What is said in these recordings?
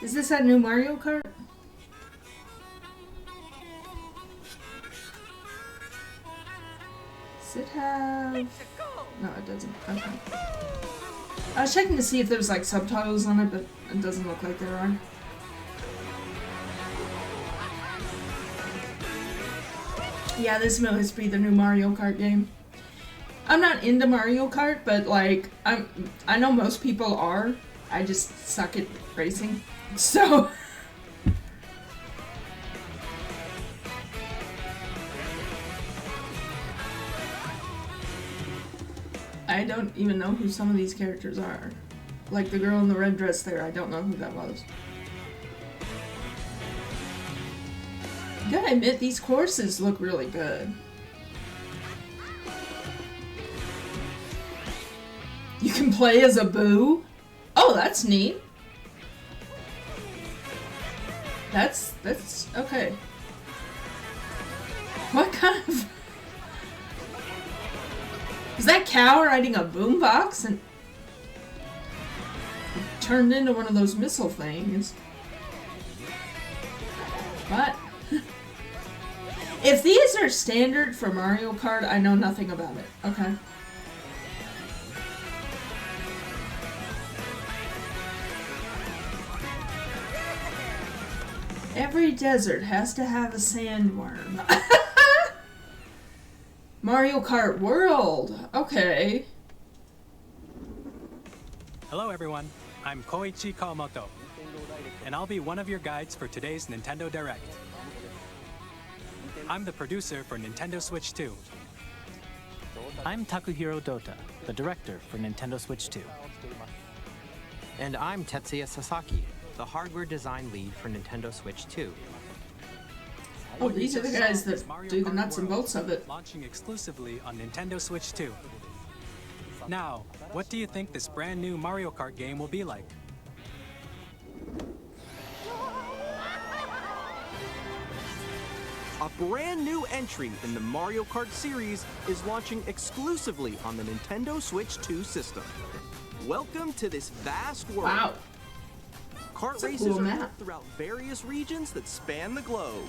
Is this that new Mario Kart? Does it have... No, it doesn't. Okay. I was checking to see if there was like subtitles on it, but it doesn't look like there are. Yeah, this must be the new Mario Kart game. I'm not into Mario Kart, but like I know most people are. I just suck at racing. So I don't even know who some of these characters are. Like the girl in the red dress there, I don't know who that was. Gotta admit, these courses look really good. You can play as a Boo? Oh, that's neat. That's okay. What kind of... Is that cow riding a boombox and turned into one of those missile things? What? If these are standard for Mario Kart, I know nothing about it. Okay. Every desert has to have a sandworm. Mario Kart World. Okay. Hello everyone, I'm Koichi Kawamoto, and I'll be one of your guides for today's Nintendo Direct. I'm the producer for Nintendo Switch 2. I'm Takuhiro Dota, the director for Nintendo Switch 2. And I'm Tetsuya Sasaki, the hardware design lead for Nintendo Switch 2. Oh, these are the guys that do the nuts and bolts of it. Launching exclusively on Nintendo Switch 2. Now, what do you think this brand new Mario Kart game will be like? A brand new entry in the Mario Kart series is launching exclusively on the Nintendo Switch 2 system. Welcome to this vast world. Wow. Kart races cool are map. held throughout various regions that span the globe.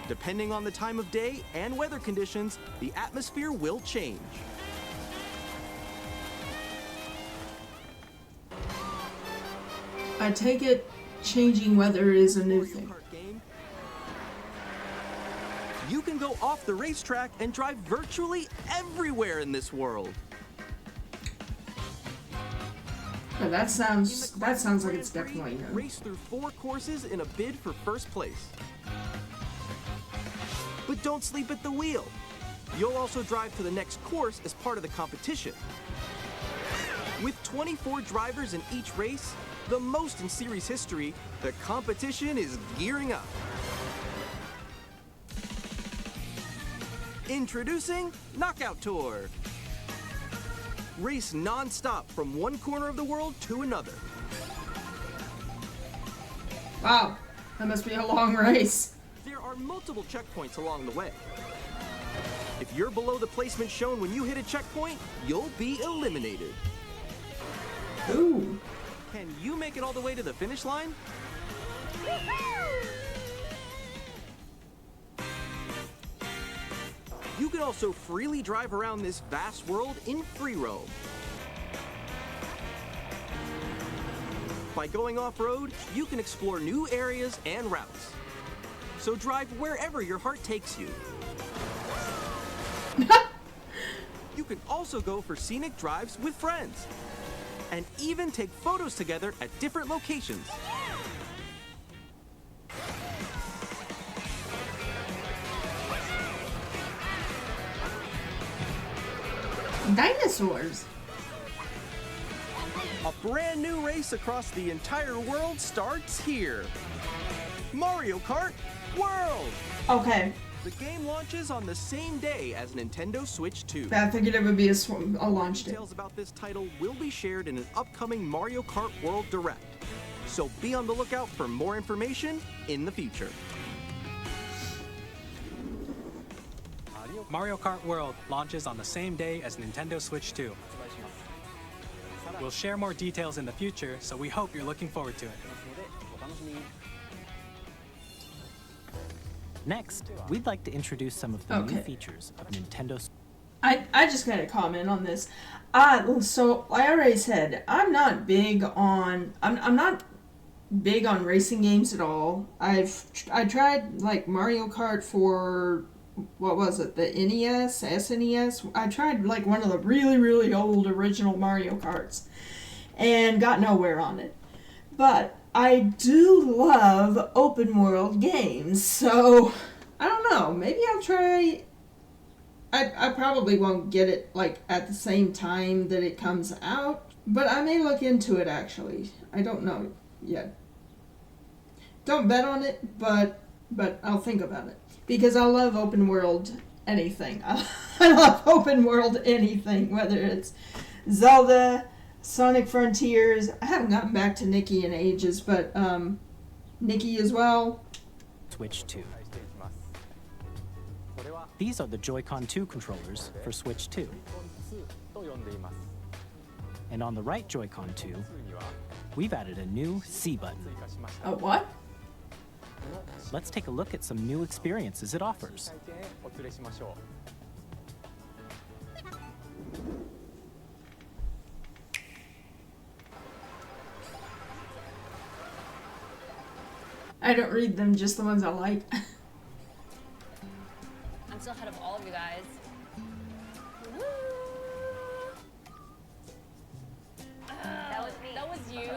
Depending on the time of day and weather conditions, the atmosphere will change. I take it changing weather is a new thing. You can go off the racetrack and drive virtually everywhere in this world. But that sounds like it's definitely new. Race through 4 courses in a bid for first place. But don't sleep at the wheel. You'll also drive to the next course as part of the competition. With 24 drivers in each race, the most in series history, the competition is gearing up. Introducing Knockout Tour. Race non-stop from one corner of the world to another. Wow, that must be a long race. There are multiple checkpoints along the way. If you're below the placement shown when you hit a checkpoint, you'll be eliminated. Ooh. Can you make it all the way to the finish line? You can also freely drive around this vast world in free roam. By going off-road, you can explore new areas and routes. So drive wherever your heart takes you. You can also go for scenic drives with friends. And even take photos together at different locations. Dinosaurs. A brand new race across the entire world starts here. Mario Kart World! Okay. The game launches on the same day as Nintendo Switch 2. I figured it would be a launch day. Details about this title will be shared in an upcoming Mario Kart World Direct. So be on the lookout for more information in the future. Mario Kart World launches on the same day as Nintendo Switch 2. We'll share more details in the future, so we hope you're looking forward to it. Next, we'd like to introduce some of the new features of Nintendo Switch. I just got to comment on this. So like I already said, I'm not big on racing games at all. I tried like Mario Kart for what was it, the NES, SNES. I tried like one of the really old original Mario Karts and got nowhere on it. But I do love open world games, so I don't know. Maybe I'll try. I probably won't get it like at the same time that it comes out, but I may look into it actually. I don't know yet. Don't bet on it, but I'll think about it because I love open world anything. I love open world anything, whether it's Zelda, Sonic Frontiers. I haven't gotten back to Nikki in ages, but Nikki as well. Switch 2. These are the Joy-Con 2 controllers for Switch 2. And on the right Joy-Con 2, we've added a new C button. A what? Let's take a look at some new experiences it offers. I don't read them, just the ones I like. I'm still ahead of all of you guys. Woo! That was me. That was you.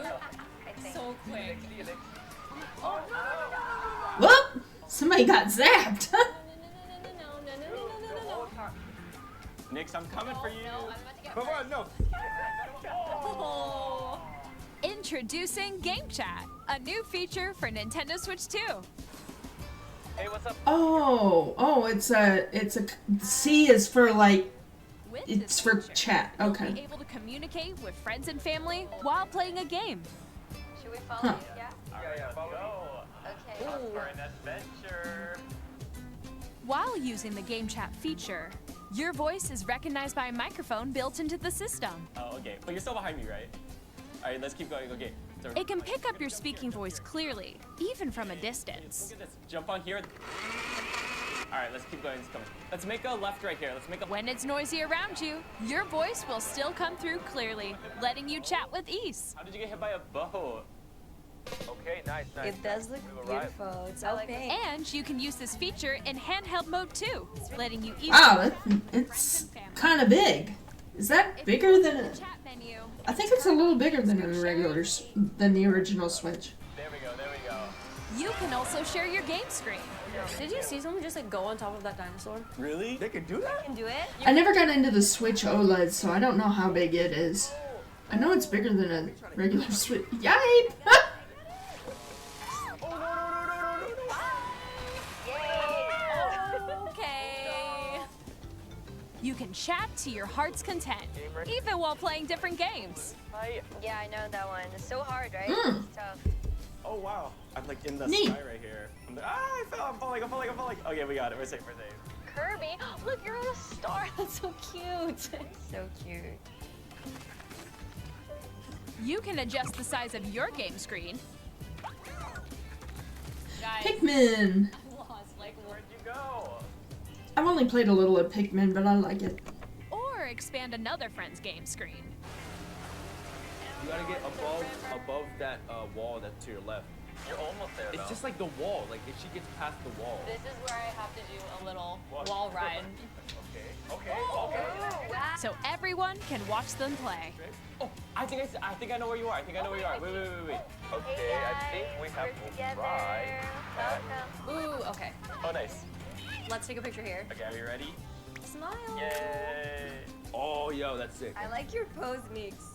So quick. Oh, no. Whoop! Somebody got zapped. Nix, I'm coming for you. No, I'm about to get Come on, no. Oh. Introducing Game Chat, a new feature for Nintendo Switch 2. Hey, what's up? Oh, it's a C is for like, With it's this for feature, chat. you'll Okay. be able to communicate with friends and family while playing a game. Should we follow Huh. you? Yeah? Yeah, let's go. Okay. Off for an adventure. While using the Game Chat feature, your voice is recognized by a microphone built into the system. Oh, okay. But you're still behind me, right? All right, let's keep going. Okay. So It can pick up your speaking voice clearly, even from a distance. look at this. Jump on here. All right, let's keep going. It's coming. Let's make a left right here. Let's make a. When it's noisy around you, your voice will still come through clearly, letting you chat with ease. How did you get hit by a bow? Okay, nice. It does look beautiful. It's okay. And you can use this feature in handheld mode too, letting you easily Wow, it's kind of big. Is that bigger than a? chat menu. I think it's a little bigger than a than the original Switch. There we go. There we go. You can also share your game screen. Did you see someone just like go on top of that dinosaur? Really? They can do that? Can do it? I never got into the Switch OLED, so I don't know how big it is. I know it's bigger than a regular Switch. Yipe! Okay. You can chat to your heart's content, even while playing different games. Yeah, I know that one. It's so hard, right? Mm. It's tough. Oh wow. I'm like in the Neat. sky right here. I fell. I'm falling. Okay, we got it. We're safe. Kirby, look, you're on a star. That's so cute. So cute. You can adjust the size of your game screen. Guys, Pikmin! I'm lost. Like, Where'd you go? I've only played a little of Pikmin, but I like it. Or expand another friend's game screen. You gotta get above that wall that's to your left. You're almost there. It's just like the wall. Like if she gets past the wall. this is where I have to do a little wall ride. Okay. Wow. So everyone can watch them play. Oh, I think I know where you are. Wait. Okay, I think we have to try. Ooh, okay. Oh, nice. Let's take a picture here. Okay, are you ready? Smile. Yay! Oh, yo, that's sick. I like your pose, Meeks.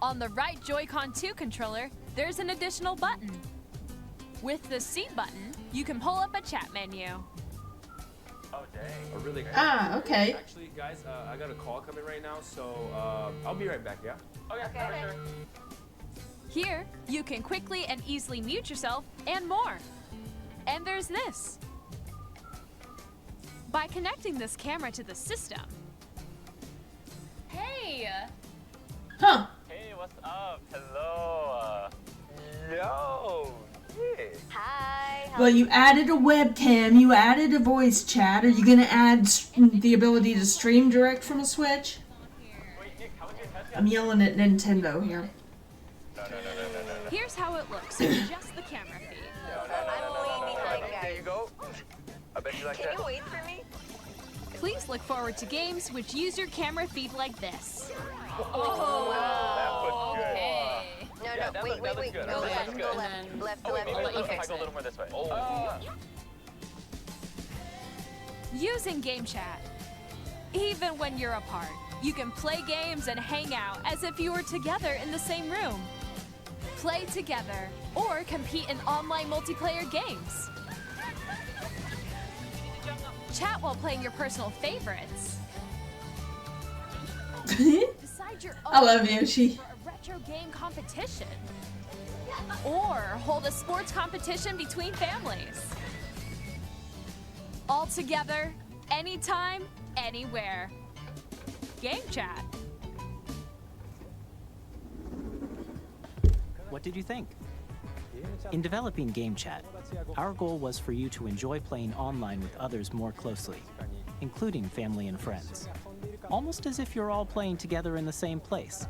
On the right Joy-Con 2 controller, there's an additional button. With the C button, you can pull up a chat menu. Oh, dang. Oh, really? Okay. Actually, guys, I got a call coming right now, so I'll be right back. Yeah. Okay. For sure. Here, you can quickly and easily mute yourself and more. And there's this. By connecting this camera to the system, Hey! Huh. Hey, what's what's up? Hello. Yo. Yeah. Hi. Well, you added a webcam, you added a voice chat. Are you gonna add the ability to stream direct from a Switch? Wait, Nick, how was your test? I'm yelling at Nintendo here. No. Here's how it looks in just the camera feed. I'm way behind, There guys. you go. I bet you like that. Can you wait for me? Please look forward to games which use your camera feed like this. Oh, That was good. Okay. No, Yeah, that wait. looks good. Go That left, looks go good. left. Left, Oh, wait, left. maybe Let me if I fix go a it. little more this way. Oh. Using Game Chat. Even when you're apart, you can play games and hang out as if you were together in the same room. Play together or compete in online multiplayer games. Chat while playing your personal favorites. Decide your own I love Yoshi. for a retro game competition. Or hold a sports competition between families. All together, anytime, anywhere. Game Chat. What did you think? In developing Game Chat, our goal was for you to enjoy playing online with others more closely, including family and friends. Almost as if you're all playing together in the same place.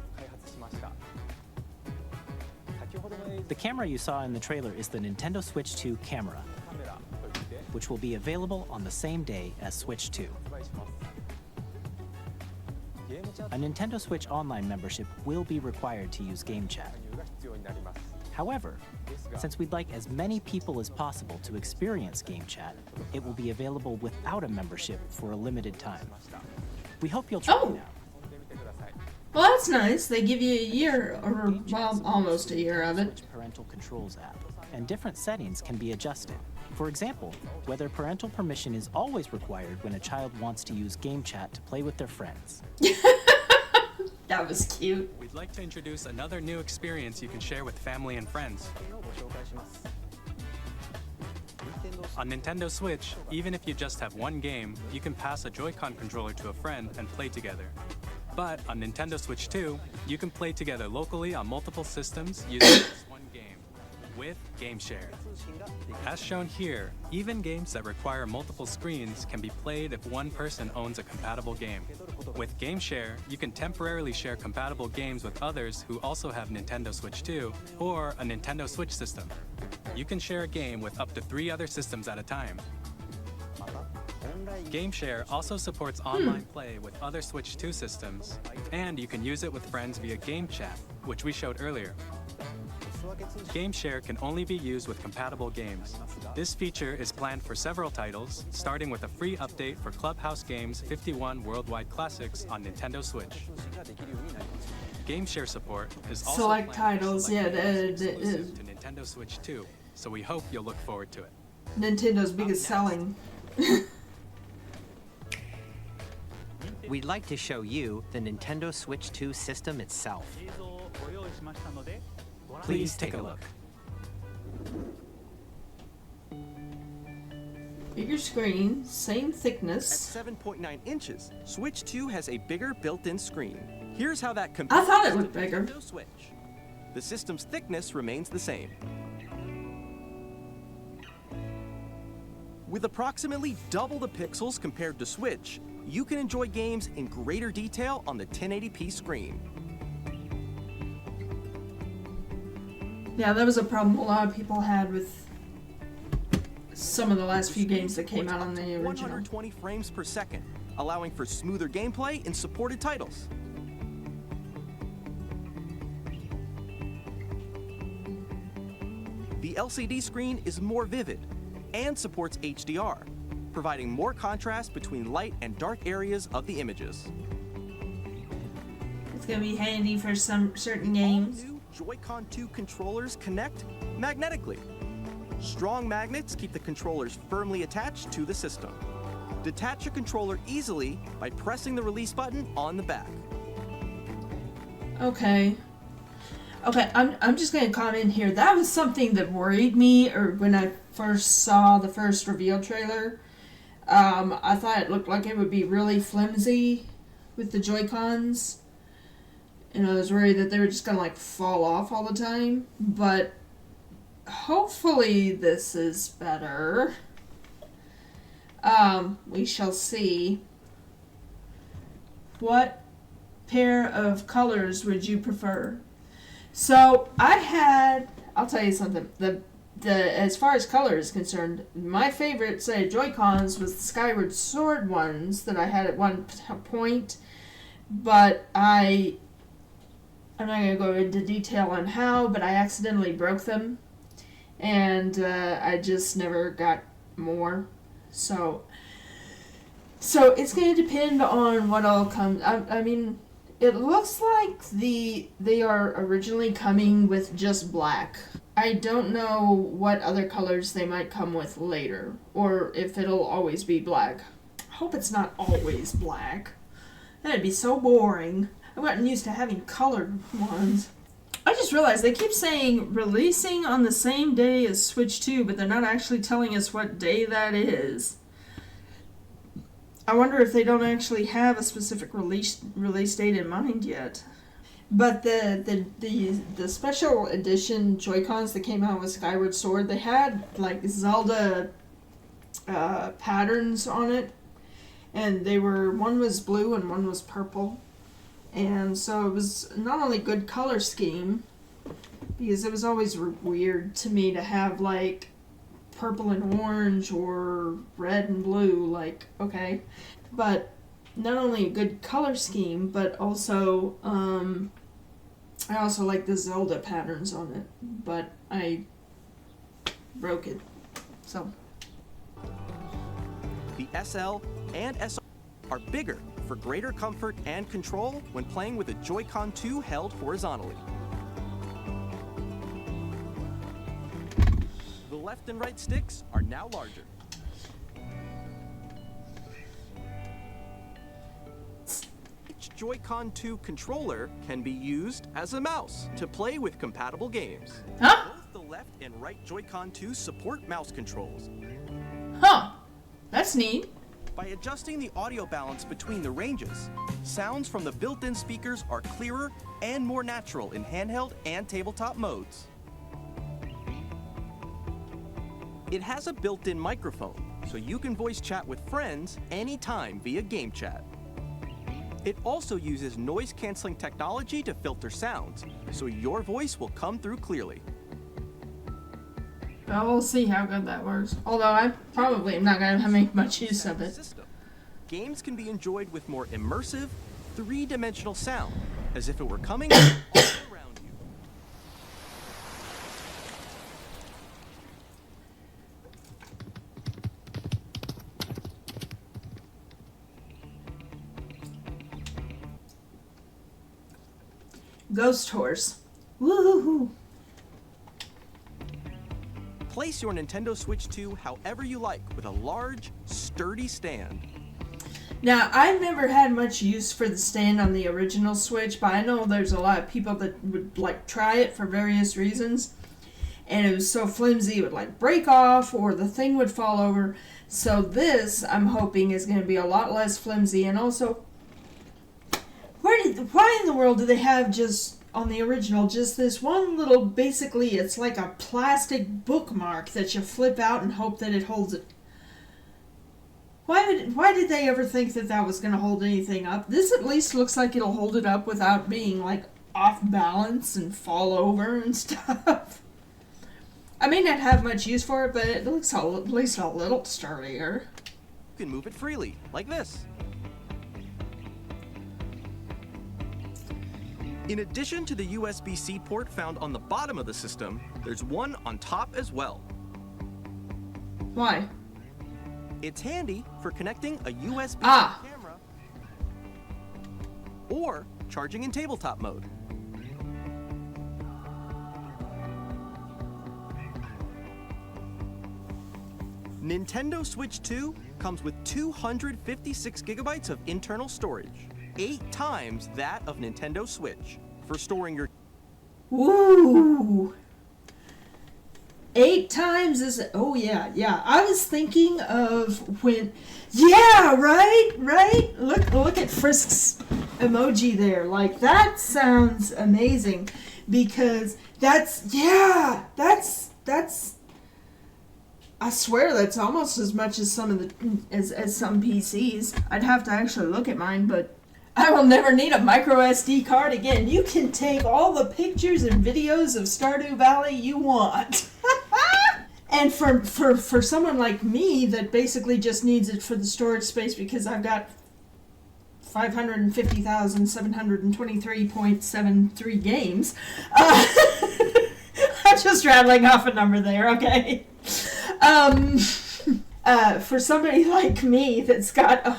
The camera you saw in the trailer is the Nintendo Switch 2 camera, which will be available on the same day as Switch 2. A Nintendo Switch Online membership will be required to use Game Chat. However, since we'd like as many people as possible to experience Game Chat, it will be available without a membership for a limited time. We hope you'll try Oh. it now. Well, that's nice. They give you a year, or well, almost a year of it. Switch Parental Controls app, and different settings can be adjusted. For example, whether parental permission is always required when a child wants to use Game Chat to play with their friends. That was cute. We'd like to introduce another new experience you can share with family and friends. On Nintendo Switch, even if you just have one game, you can pass a Joy-Con controller to a friend and play together. But on Nintendo Switch 2, you can play together locally on multiple systems using just one game, with Game Share. As shown here, even games that require multiple screens can be played if one person owns a compatible game. With Game Share, you can temporarily share compatible games with others who also have Nintendo Switch 2 or a Nintendo Switch system. You can share a game with up to 3 other systems at a time. Game Share also supports online play with other Switch 2 systems, and you can use it with friends via Game Chat, which we showed earlier. Game Share can only be used with compatible games. This feature is planned for several titles, starting with a free update for Clubhouse Games 51 Worldwide Classics on Nintendo Switch. Game Share support is also Select planned for titles, select yeah, games exclusive to Nintendo Switch 2, so we hope you'll look forward to it. Nintendo's biggest selling. We'd like to show you the Nintendo Switch 2 system itself. Please take a look. Bigger screen, same At thickness. 7.9 inches, Switch 2 has a bigger built-in screen. Here's how that I compares thought it to looked the bigger. Nintendo Switch. The system's thickness remains the same. With approximately double the pixels compared to Switch, you can enjoy games in greater detail on the 1080p screen. Yeah, that was a problem a lot of people had with some of the last few games that came out on the original. 120 frames per second, allowing for smoother gameplay in supported titles. The LCD screen is more vivid and supports HDR, providing more contrast between light and dark areas of the images. It's gonna be handy for some certain games. All new Joy-Con 2 controllers connect magnetically. Strong magnets keep the controllers firmly attached to the system. Detach your controller easily by pressing the release button on the back. Okay. Okay, I'm just gonna comment here. That was something that worried me, or when I first saw the first reveal trailer. I thought it looked like it would be really flimsy with the Joy-Cons. And I was worried that they were just gonna like fall off all the time. But hopefully this is better. We shall see. What pair of colors would you prefer? So I'll tell you something. As far as color is concerned, my favorite set of Joy-Cons was the Skyward Sword ones that I had at one point, but I'm not going to go into detail on how, but I accidentally broke them, and I just never got more. So it's going to depend on what all comes. I mean, it looks like they are originally coming with just black. I don't know what other colors they might come with later, or if it'll always be black. I hope it's not always black. That'd be so boring. I've gotten used to having colored ones. I just realized they keep saying releasing on the same day as Switch 2, but they're not actually telling us what day that is. I wonder if they don't actually have a specific release date in mind yet. But the special edition Joy-Cons that came out with Skyward Sword, they had like Zelda patterns on it, and one was blue and one was purple, and so it was not only good color scheme, because it was always weird to me to have like purple and orange or red and blue, like, okay, but not only a good color scheme, but also I also like the Zelda patterns on it, but I broke it, so. The SL and SR are bigger for greater comfort and control when playing with a Joy-Con 2 held horizontally. The left and right sticks are now larger. Each Joy-Con 2 controller can be used as a mouse to play with compatible games. Huh? Both the left and right Joy-Con 2 support mouse controls. Huh. That's neat. By adjusting the audio balance between the ranges, sounds from the built-in speakers are clearer and more natural in handheld and tabletop modes. It has a built-in microphone, so you can voice chat with friends anytime via game chat. It also uses noise-canceling technology to filter sounds, so your voice will come through clearly. Well, we'll see how good that works. Although I probably am not going to make much use of it. Games can be enjoyed with more immersive, three-dimensional sound, as if it were coming all around you. Ghost Horse. Woohoo! Place your Nintendo Switch 2 however you like with a large, sturdy stand. Now, I've never had much use for the stand on the original Switch, but I know there's a lot of people that would like try it for various reasons. And it was so flimsy it would like break off or the thing would fall over. So this, I'm hoping, is going to be a lot less flimsy. And also, why in the world do they have just on the original just this one little, basically it's like a plastic bookmark that you flip out and hope that it holds it? Why did they ever think that that was going to hold anything up? This at least looks like it'll hold it up without being like off balance and fall over and stuff. I may not have much use for it, but it looks at least a little sturdier. You can move it freely, like this. In addition to the USB-C port found on the bottom of the system, there's one on top as well. Why? It's handy for connecting a USB camera or charging in tabletop mode. Nintendo Switch 2 comes with 256 gigabytes of internal storage, 8 times that of Nintendo Switch, for storing your... Ooh! 8 times is... Oh, yeah. I was thinking of when... Yeah, right? Look at Frisk's emoji there. Like, that sounds amazing, because that's I swear that's almost as much as some of the as some PCs. I'd have to actually look at mine, but I will never need a micro SD card again. You can take all the pictures and videos of Stardew Valley you want. And for someone like me that basically just needs it for the storage space because I've got 550,723.73 games. I'm just rattling off a number there, okay? For somebody like me that's got a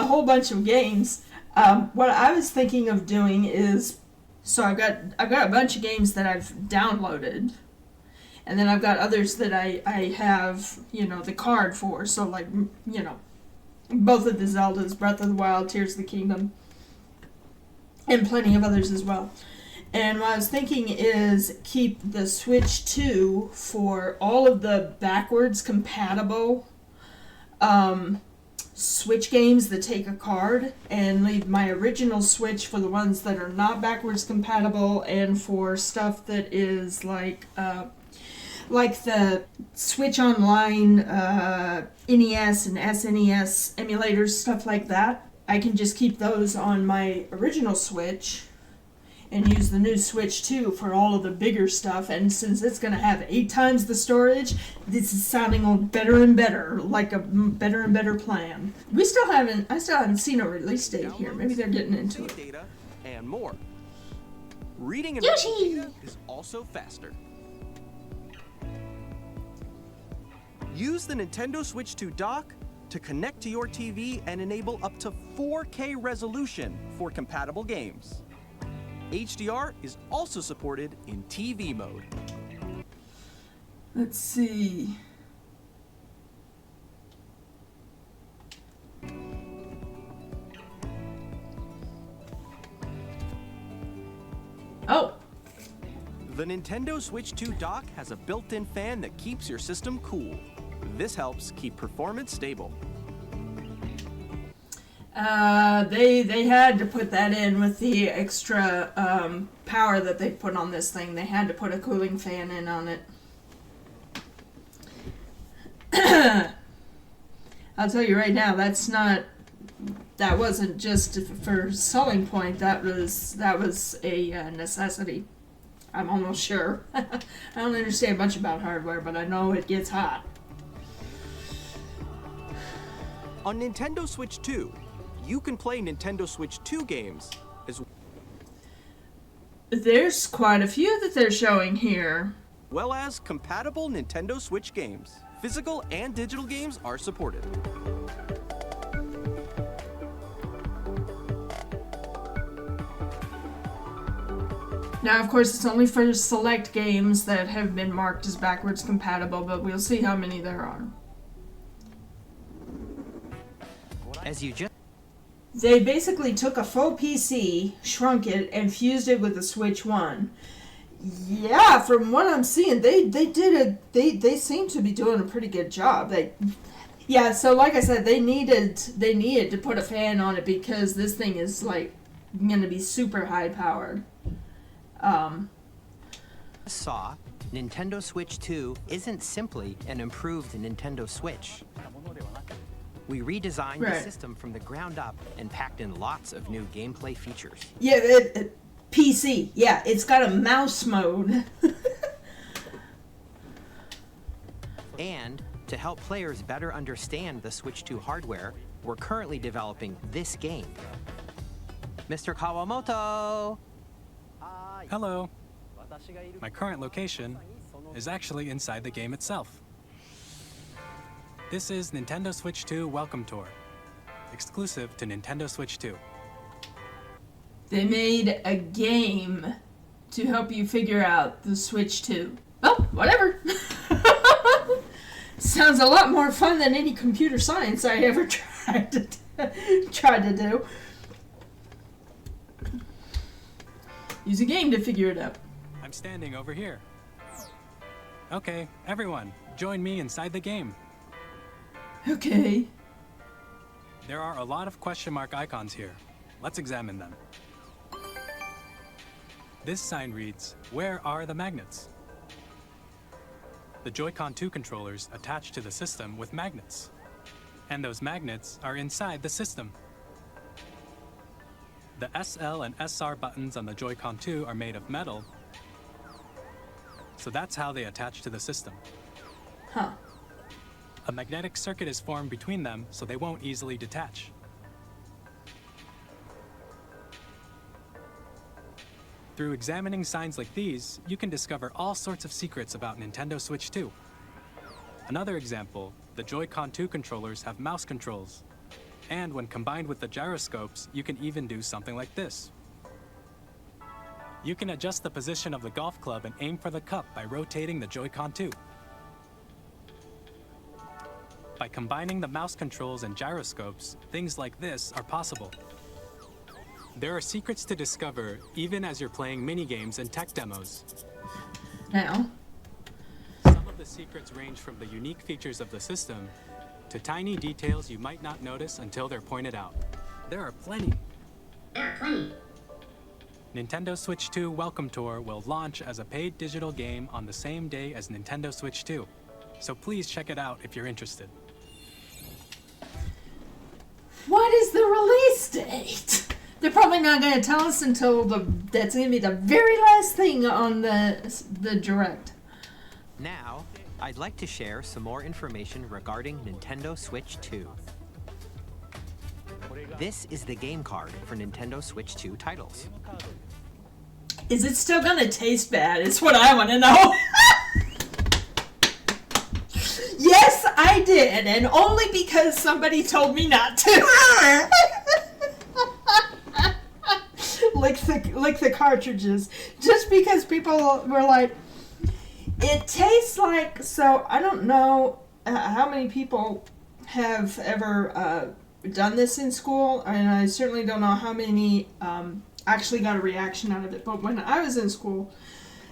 whole bunch of games, what I was thinking of doing is, so I've got a bunch of games that I've downloaded, and then I've got others that I have, the card for, so like, both of the Zeldas, Breath of the Wild, Tears of the Kingdom, and plenty of others as well. And what I was thinking is keep the Switch 2 for all of the backwards compatible Switch games that take a card, and leave my original Switch for the ones that are not backwards compatible, and for stuff that is like the Switch Online, NES and SNES emulators, stuff like that. I can just keep those on my original Switch and use the new Switch 2 for all of the bigger stuff. And since it's going to have 8 times the storage, this is sounding better and better, like a better and better plan. I still haven't seen a release date here. Maybe they're getting into it. Data and more. Reading and writing data is also faster. Use the Nintendo Switch 2 dock to connect to your TV and enable up to 4K resolution for compatible games. HDR is also supported in TV mode. Let's see. Oh. The Nintendo Switch 2 dock has a built-in fan that keeps your system cool. This helps keep performance stable. They had to put that in with the extra power that they put on this thing. They had to put a cooling fan in on it. I'll tell you right now, that wasn't just for selling point. That was a necessity. I'm almost sure. I don't understand much about hardware, but I know it gets hot. On Nintendo Switch 2, you can play Nintendo Switch 2 games as There's quite a few that they're showing here. well as compatible Nintendo Switch games. Physical and digital games are supported. Now, of course, it's only for select games that have been marked as backwards compatible, but we'll see how many there are. As you just They basically took a full PC, shrunk it, and fused it with the Switch 1. Yeah, from what I'm seeing, they seem to be doing a pretty good job. So like I said, they needed to put a fan on it because this thing is like gonna be super high powered. saw, Nintendo Switch 2 isn't simply an improved Nintendo Switch. We redesigned the system from the ground up and packed in lots of new gameplay features. Yeah, PC. Yeah, it's got a mouse mode. And to help players better understand the Switch 2 hardware, we're currently developing this game. Mr. Kawamoto! Hello. My current location is actually inside the game itself. This is Nintendo Switch 2 Welcome Tour, exclusive to Nintendo Switch 2. They made a game to help you figure out the Switch 2. Well, whatever. Sounds a lot more fun than any computer science I ever tried to do. Use a game to figure it out. I'm standing over here. Okay, everyone, join me inside the game. Okay. There are a lot of question mark icons here. Let's examine them. This sign reads, "Where are the magnets?" The Joy-Con 2 controllers attach to the system with magnets. And those magnets are inside the system. The SL and SR buttons on the Joy-Con 2 are made of metal, so that's how they attach to the system. Huh. A magnetic circuit is formed between them, so they won't easily detach. Through examining signs like these, you can discover all sorts of secrets about Nintendo Switch 2. Another example, the Joy-Con 2 controllers have mouse controls. And when combined with the gyroscopes, you can even do something like this. You can adjust the position of the golf club and aim for the cup by rotating the Joy-Con 2. By combining the mouse controls and gyroscopes, things like this are possible. There are secrets to discover even as you're playing minigames and tech demos. Now. Some of the secrets range from the unique features of the system to tiny details you might not notice until they're pointed out. There are plenty. Nintendo Switch 2 Welcome Tour will launch as a paid digital game on the same day as Nintendo Switch 2. So please check it out if you're interested. What is the release date? They're probably not going to tell us until that's going to be the very last thing on the Direct. Now, I'd like to share some more information regarding Nintendo Switch 2. This is the game card for Nintendo Switch 2 titles. Is it still going to taste bad? It's what I want to know. Yes, I did, and only because somebody told me not to. Like the cartridges. Just because people were like, it tastes like, so I don't know how many people have ever done this in school, and I certainly don't know how many actually got a reaction out of it, but when I was in school,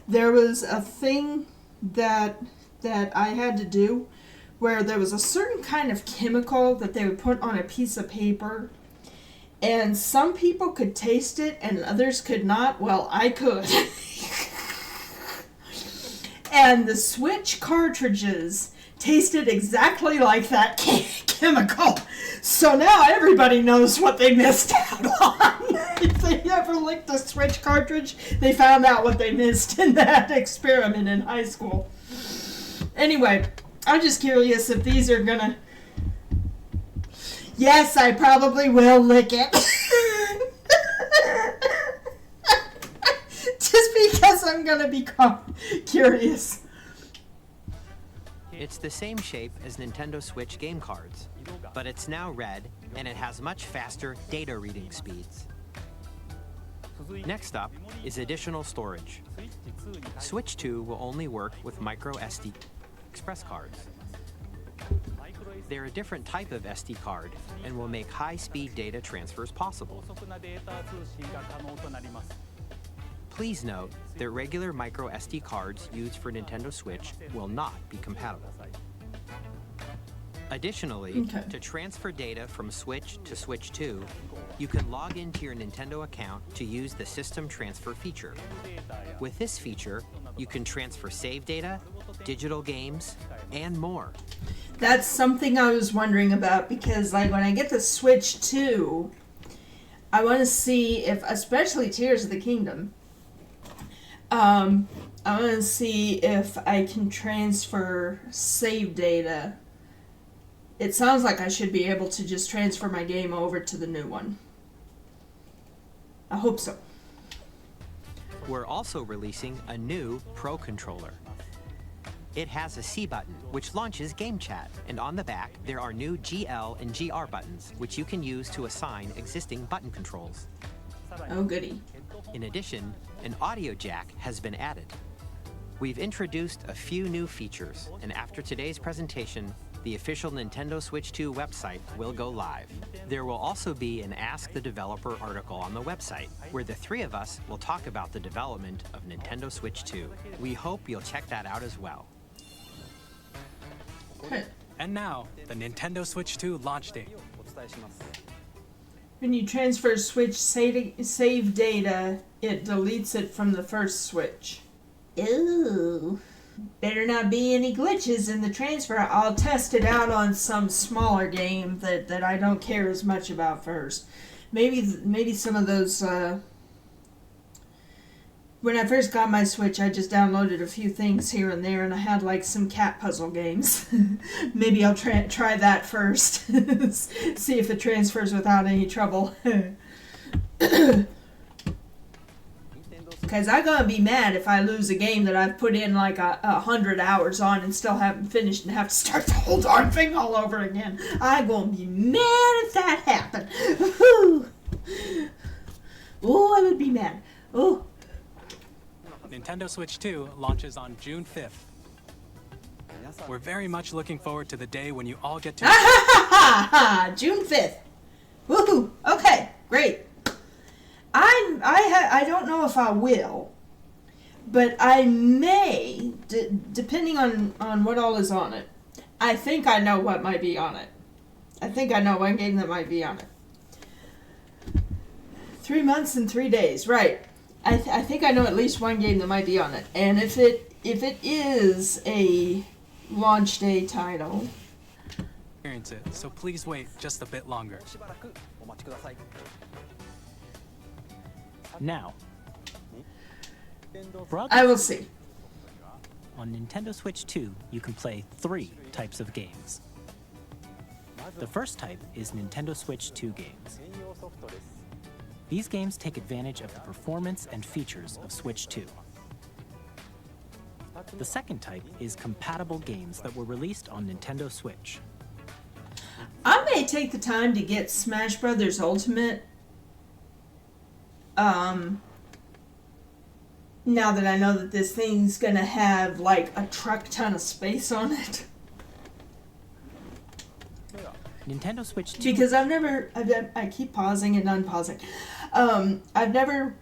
there was a thing that I had to do where there was a certain kind of chemical that they would put on a piece of paper, and some people could taste it and others could not. Well, I could. And the Switch cartridges tasted exactly like that chemical. So now everybody knows what they missed out on. If they ever licked a Switch cartridge, they found out what they missed in that experiment in high school. Anyway, I'm just curious if these are gonna... Yes, I probably will lick it. Just because I'm gonna be curious. It's the same shape as Nintendo Switch game cards, but it's now red and it has much faster data reading speeds. Next up is additional storage. Switch 2 will only work with micro SD express cards. They're a different type of SD card and will make high-speed data transfers possible. Please note that regular micro SD cards used for Nintendo Switch will not be compatible. Additionally, to transfer data from Switch to Switch 2, you can log into your Nintendo account to use the System Transfer feature. With this feature, you can transfer save data, digital games, and more. That's something I was wondering about, because like when I get the Switch 2, I want to see if, especially Tears of the Kingdom, I want to see if I can transfer save data. It sounds like I should be able to just transfer my game over to the new one. I hope so. We're also releasing a new Pro Controller. It has a C button, which launches Game Chat, and on the back, there are new GL and GR buttons, which you can use to assign existing button controls. Oh, goody. In addition, an audio jack has been added. We've introduced a few new features, and after today's presentation, the official Nintendo Switch 2 website will go live. There will also be an Ask the Developer article on the website, where the three of us will talk about the development of Nintendo Switch 2. We hope you'll check that out as well. And now, the Nintendo Switch 2 launch date. When you transfer Switch save data, it deletes it from the first Switch. Ooh. Better not be any glitches in the transfer. I'll test it out on some smaller game that I don't care as much about first. Maybe some of those... When I first got my Switch, I just downloaded a few things here and there, and I had like some cat puzzle games. Maybe I'll try that first. See if it transfers without any trouble. Because I'm going to be mad if I lose a game that I've put in like 100 hours on and still haven't finished and have to start the whole darn thing all over again. I'm going to be mad if that happened. Oh, I would be mad. Oh. Nintendo Switch 2 launches on June 5th. We're very much looking forward to the day when you all get to... June 5th. Woohoo! Okay, great. I don't know if I will, but I may, depending on what all is on it. I think I know what might be on it. I think I know one game that might be on it. 3 months and 3 days, right. I think I know at least one game that might be on it. And if it is a launch day title... Experience it, so please wait just a bit longer. Now, I will see. On Nintendo Switch 2, you can play 3 types of games. The first type is Nintendo Switch 2 games. These games take advantage of the performance and features of Switch 2. The second type is compatible games that were released on Nintendo Switch. I may take the time to get Smash Brothers Ultimate now that I know that this thing's gonna have like a truck ton of space on it. Nintendo Switch 2... Because I keep pausing and unpausing. I've never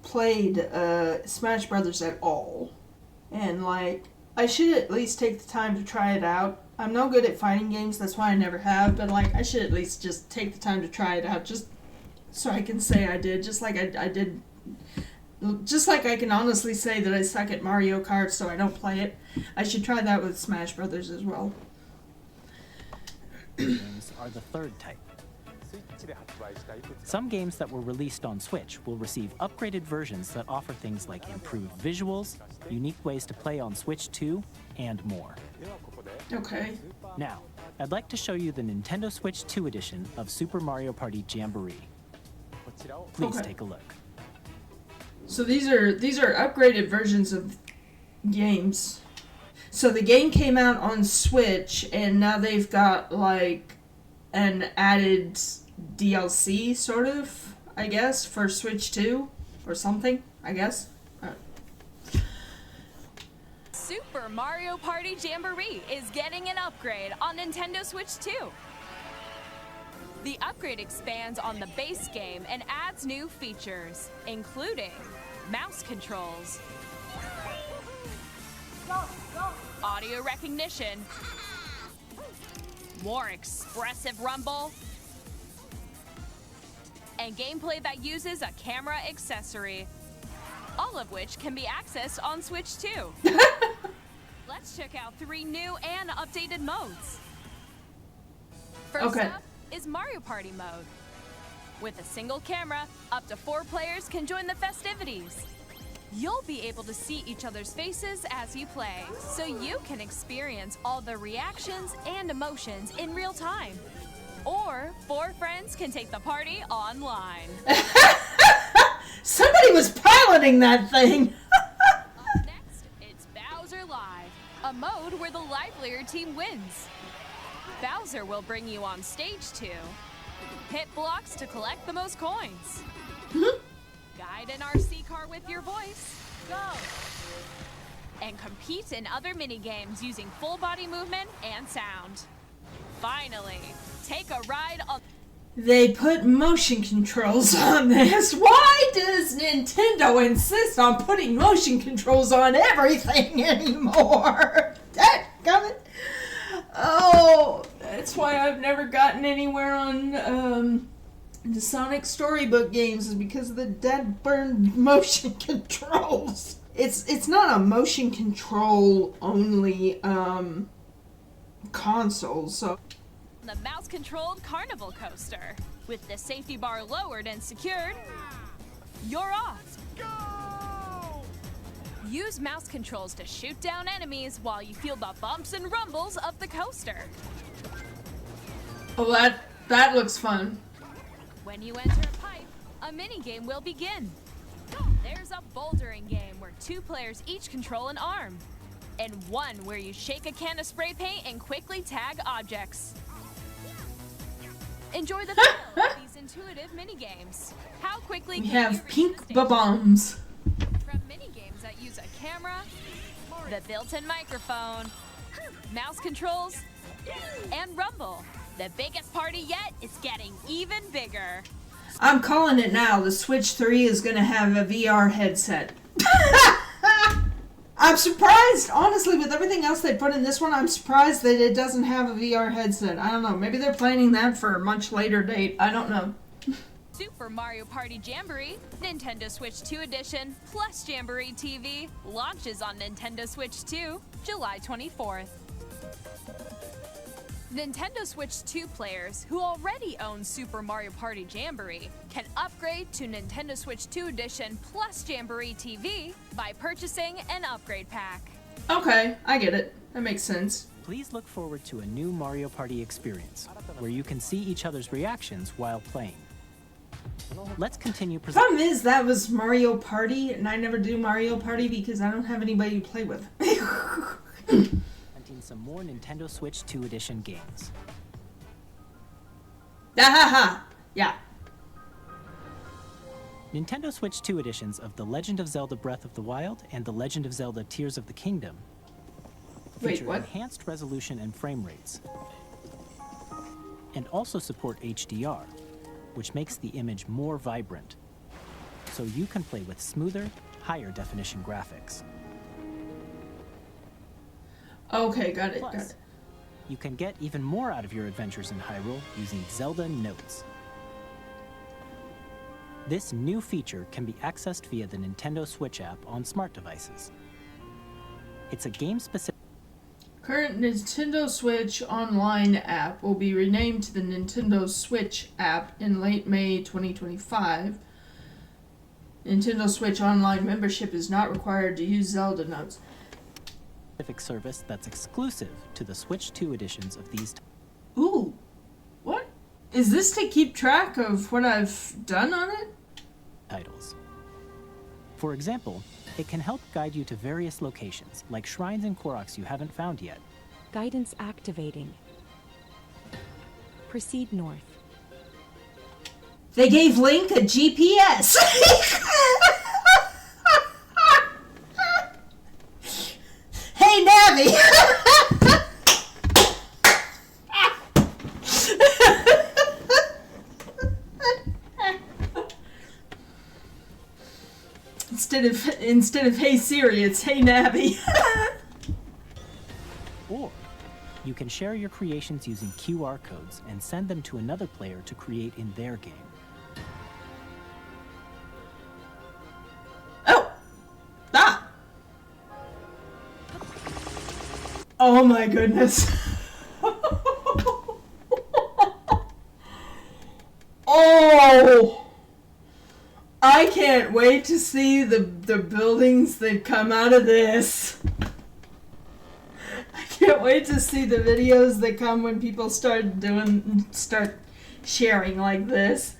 played Smash Brothers at all. And like, I should at least take the time to try it out. I'm no good at fighting games, that's why I never have, but like, I should at least just take the time to try it out, just so I can say I did, just like I did, just like I can honestly say that I suck at Mario Kart, so I don't play it. I should try that with Smash Brothers as well. Games are the third type. Some games that were released on Switch will receive upgraded versions that offer things like improved visuals, unique ways to play on Switch 2, and more. Okay. Now, I'd like to show you the Nintendo Switch 2 edition of Super Mario Party Jamboree. Please take a look. So these are upgraded versions of games. So the game came out on Switch, and now they've got like an added DLC, sort of, I guess, for Switch 2 or something, I guess. Super Mario Party Jamboree is getting an upgrade on Nintendo Switch 2. The upgrade expands on the base game and adds new features, including mouse controls, audio recognition, more expressive rumble, and gameplay that uses a camera accessory, all of which can be accessed on Switch 2. Let's check out 3 new and updated modes. First up is Mario Party mode. With a single camera, up to 4 players can join the festivities. You'll be able to see each other's faces as you play, so you can experience all the reactions and emotions in real time. Or 4 friends can take the party online. Somebody was piloting that thing! Up next, it's Bowser Live, a mode where the livelier team wins. Bowser will bring you on stage to hit blocks to collect the most coins. Guide an RC car with your voice. Go! And compete in other mini-games using full body movement and sound. Finally, take a ride on... They put motion controls on this. Why does Nintendo insist on putting motion controls on everything anymore? Dadgummit. Oh, that's why I've never gotten anywhere on the Sonic Storybook games is because of the dead burned motion controls. It's not a motion control only console, so The mouse-controlled carnival coaster. With the safety bar lowered and secured, you're off. Go! Use mouse controls to shoot down enemies while you feel the bumps and rumbles of the coaster. oh, that looks fun. When you enter a pipe, a mini-game will begin. There's a bouldering game where 2 players each control an arm, and one where you shake a can of spray paint and quickly tag objects. Enjoy the thrill of these intuitive mini-games. How quickly We can you have reach pink the station? bombs. From mini-games that use a camera, the built-in microphone, mouse controls, and rumble. The biggest party yet is getting even bigger. I'm calling it now. The Switch 3 is going to have a VR headset. I'm surprised, honestly, with everything else they put in this one, I'm surprised that it doesn't have a VR headset. I don't know. Maybe they're planning that for a much later date. I don't know. Super Mario Party Jamboree, Nintendo Switch 2 Edition, plus Jamboree TV, launches on Nintendo Switch 2, July 24th. Nintendo Switch 2 players who already own Super Mario Party Jamboree can upgrade to Nintendo Switch 2 Edition plus Jamboree TV by purchasing an upgrade pack. Okay, I get it. That makes sense. Please look forward to a new Mario Party experience, where you can see each other's reactions while playing. Let's continue presenting. Problem is, that was Mario Party, and I never do Mario Party because I don't have anybody to play with. Some more Nintendo Switch 2 Edition games. Ah, yeah. Nintendo Switch 2 editions of The Legend of Zelda Breath of the Wild and The Legend of Zelda Tears of the Kingdom feature enhanced resolution and frame rates, and also support HDR, which makes the image more vibrant, so you can play with smoother, higher definition graphics. Okay, got it, Plus, got it. You can get even more out of your adventures in Hyrule using Zelda Notes. This new feature can be accessed via the Nintendo Switch app on smart devices. It's a game-specific... Current Nintendo Switch Online app will be renamed to the Nintendo Switch app in late May 2025. Nintendo Switch Online membership is not required to use Zelda Notes. service that's exclusive to the Switch 2 editions of these Ooh, what? Is this to keep track of what I've done on it? titles. For example, it can help guide you to various locations, like shrines and Koroks you haven't found yet. Guidance activating. Proceed north. They gave Link a GPS! Hey, Navi! Instead of Hey Siri, it's Hey Navi. Or you can share your creations using QR codes and send them to another player to create in their game. Oh! Ah! Oh my goodness. Oh! I can't wait to see the buildings that come out of this. I can't wait to see the videos that come when people start sharing like this.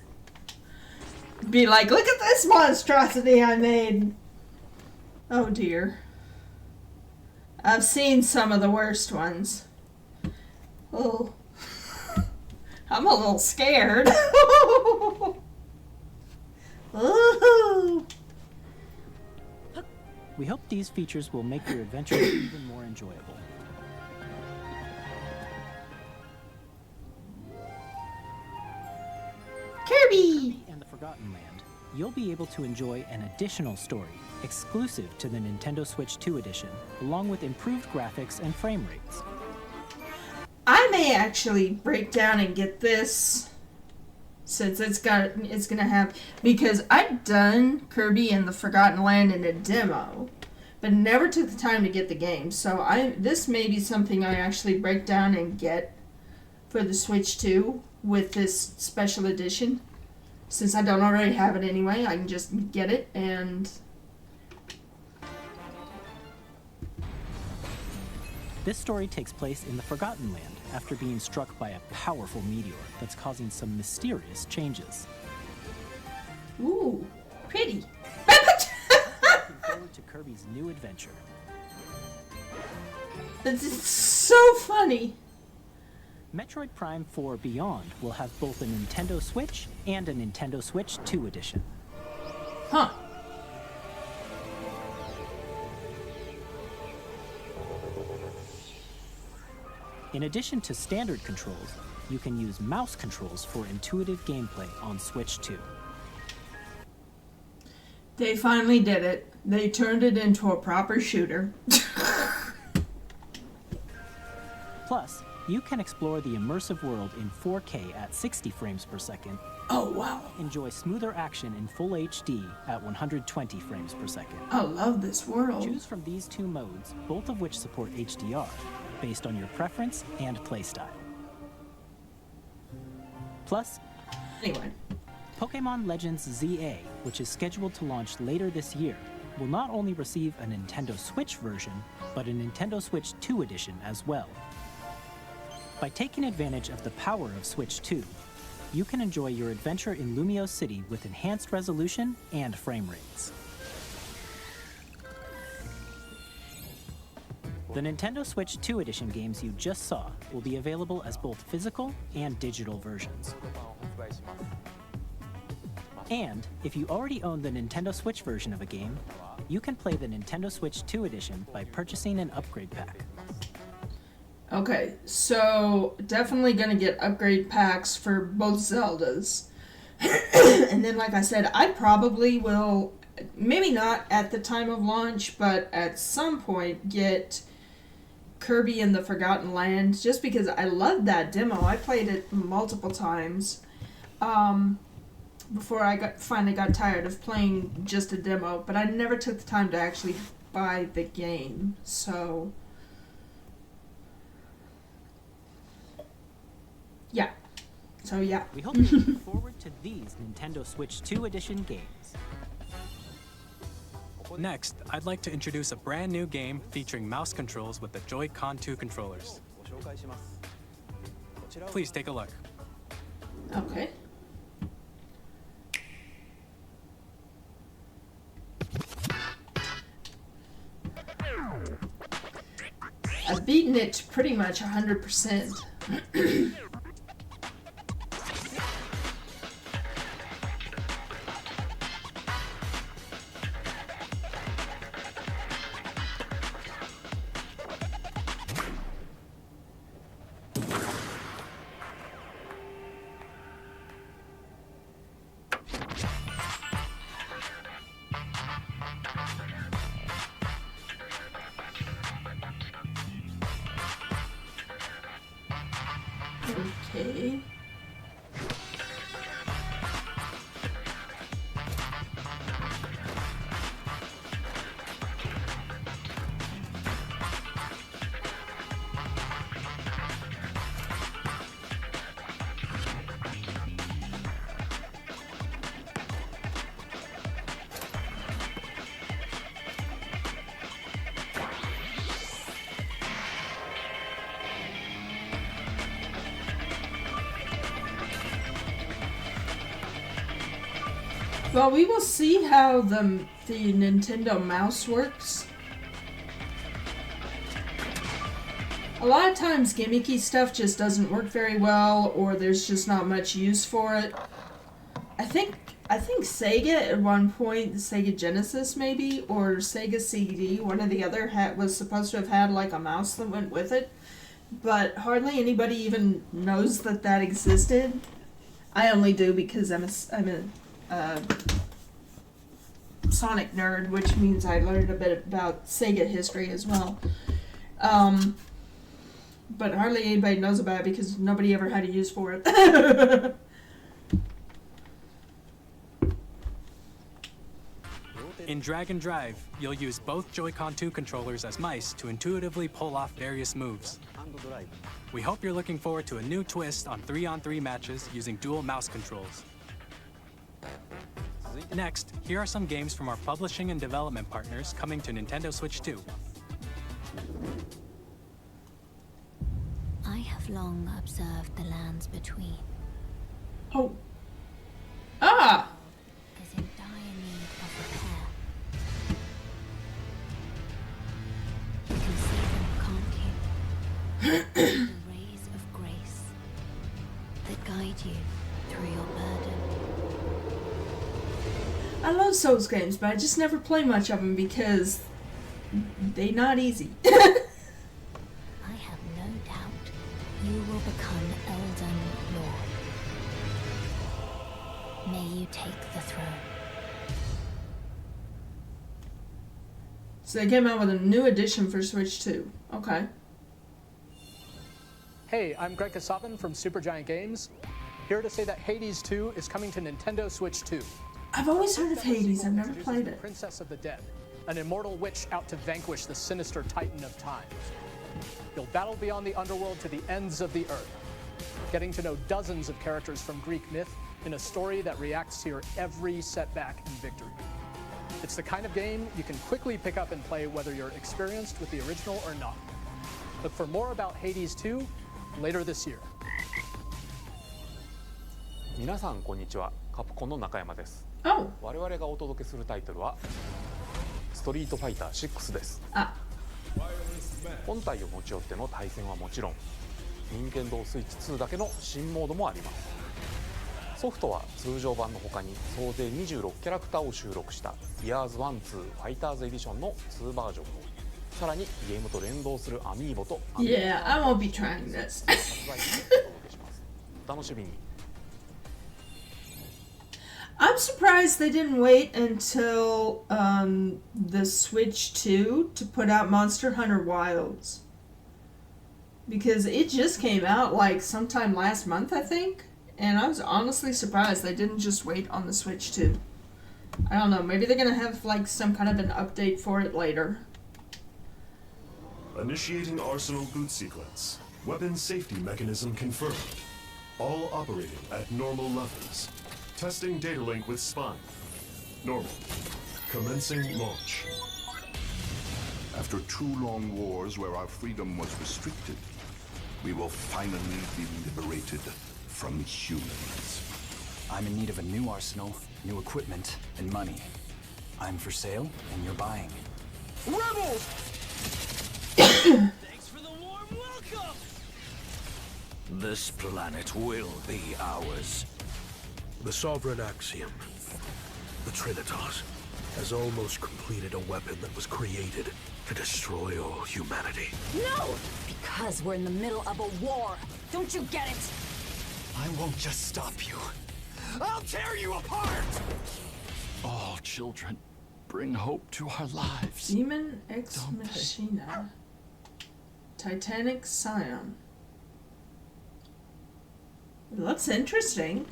Be like, look at this monstrosity I made. Oh dear. I've seen some of the worst ones. Oh. I'm a little scared. Ooh. We hope these features will make your adventures even more enjoyable. Kirby! And the Forgotten Land, you'll be able to enjoy an additional story exclusive to the Nintendo Switch 2 edition, along with improved graphics and frame rates. I may actually break down and get this since it's gonna have, because I've done Kirby and the Forgotten Land in a demo, but never took the time to get the game. So this may be something I actually break down and get for the Switch 2 with this special edition. Since I don't already have it anyway, I can just get it and... This story takes place in the Forgotten Land after being struck by a powerful meteor that's causing some mysterious changes. Ooh, pretty. Looking forward to Kirby's new adventure. This is so funny. Metroid Prime 4 Beyond will have both a Nintendo Switch and a Nintendo Switch 2 edition. Huh. In addition to standard controls, you can use mouse controls for intuitive gameplay on Switch 2. They finally did it. They turned it into a proper shooter. Plus, you can explore the immersive world in 4K at 60 frames per second. Oh, wow. Enjoy smoother action in full HD at 120 frames per second. I love this world. Choose from these two modes, both of which support HDR, based on your preference and playstyle. Plus, anyway, Pokémon Legends ZA, which is scheduled to launch later this year, will not only receive a Nintendo Switch version, but a Nintendo Switch 2 edition as well. By taking advantage of the power of Switch 2, you can enjoy your adventure in Lumio City with enhanced resolution and frame rates. The Nintendo Switch 2 edition games you just saw will be available as both physical and digital versions. And if you already own the Nintendo Switch version of a game, you can play the Nintendo Switch 2 edition by purchasing an upgrade pack. Okay, so definitely gonna get upgrade packs for both Zeldas. And then, like I said, I probably will, maybe not at the time of launch, but at some point get Kirby and the Forgotten Land, just because I loved that demo. I played it multiple times before I finally got tired of playing just a demo, but I never took the time to actually buy the game, so... yeah. So yeah. We hope you look forward to these Nintendo Switch 2 edition games. Next, I'd like to introduce a brand new game featuring mouse controls with the Joy-Con 2 controllers. Please take a look. Okay. I've beaten it pretty much 100%. Okay. Well, we will see how the Nintendo mouse works. A lot of times gimmicky stuff just doesn't work very well, or there's just not much use for it. I think Sega at one point, the Sega Genesis maybe, or Sega CD, one or the other, was supposed to have had like a mouse that went with it, but hardly anybody even knows that existed. I only do because I'm a Sonic nerd, which means I learned a bit about Sega history as well. But hardly anybody knows about it because nobody ever had a use for it. In Drag and Drive, you'll use both Joy-Con 2 controllers as mice to intuitively pull off various moves. We hope you're looking forward to a new twist on 3-on-3 matches using dual mouse controls. Next, here are some games from our publishing and development partners coming to Nintendo Switch 2. I have long observed the lands between. Oh. Ah! Is in dire need of repair. You can see them, can't you? The rays of grace that guide you through your burden. I love Souls games, but I just never play much of them because they're not easy. I have no doubt you will become Eldin Lord. May you take the throne. So they came out with a new edition for Switch 2. Okay. Hey, I'm Greg Kasavin from Supergiant Games, here to say that Hades 2 is coming to Nintendo Switch 2. I've always heard of Hades, I've never played it. Princess of the Dead, an immortal witch out to vanquish the sinister titan of time. You'll battle beyond the underworld to the ends of the earth, getting to know dozens of characters from Greek myth in a story that reacts to your every setback and victory. It's the kind of game you can quickly pick up and play whether you're experienced with the original or not. Look for more about Hades 2 later this year. 皆さんこんにちは。カプコンの中山です。Oh. 我々がお届けするタイトルはストリートファイター6です。本体を持ち寄っての対戦はもちろん、任天堂スイッチ2だけの新モードもあります。ソフトは通常版の他に総勢26キャラクターを収録した Years 1-2 ファイターズエディションの2バージョンを、さらにゲームと連動するアミーボと Yeah, I won't be trying this. お楽しみに。I'm surprised they didn't wait until the Switch 2 to put out Monster Hunter Wilds. Because it just came out like sometime last month, I think. And I was honestly surprised they didn't just wait on the Switch 2. I don't know, maybe they're gonna have like some kind of an update for it later. Initiating Arsenal boot sequence. Weapon safety mechanism confirmed. All operating at normal levels. Testing data link with Spine. Normal. Commencing launch. After 2 long wars where our freedom was restricted, we will finally be liberated from humans. I'm in need of a new arsenal, new equipment, and money. I'm for sale, and you're buying. Rebels! Thanks for the warm welcome! This planet will be ours. The Sovereign Axiom, the Trinitas, has almost completed a weapon that was created to destroy all humanity. No! Because we're in the middle of a war. Don't you get it? I won't just stop you. I'll tear you apart! All children, bring hope to our lives. Daemon Ex Machina. Titanic Scion. It looks interesting.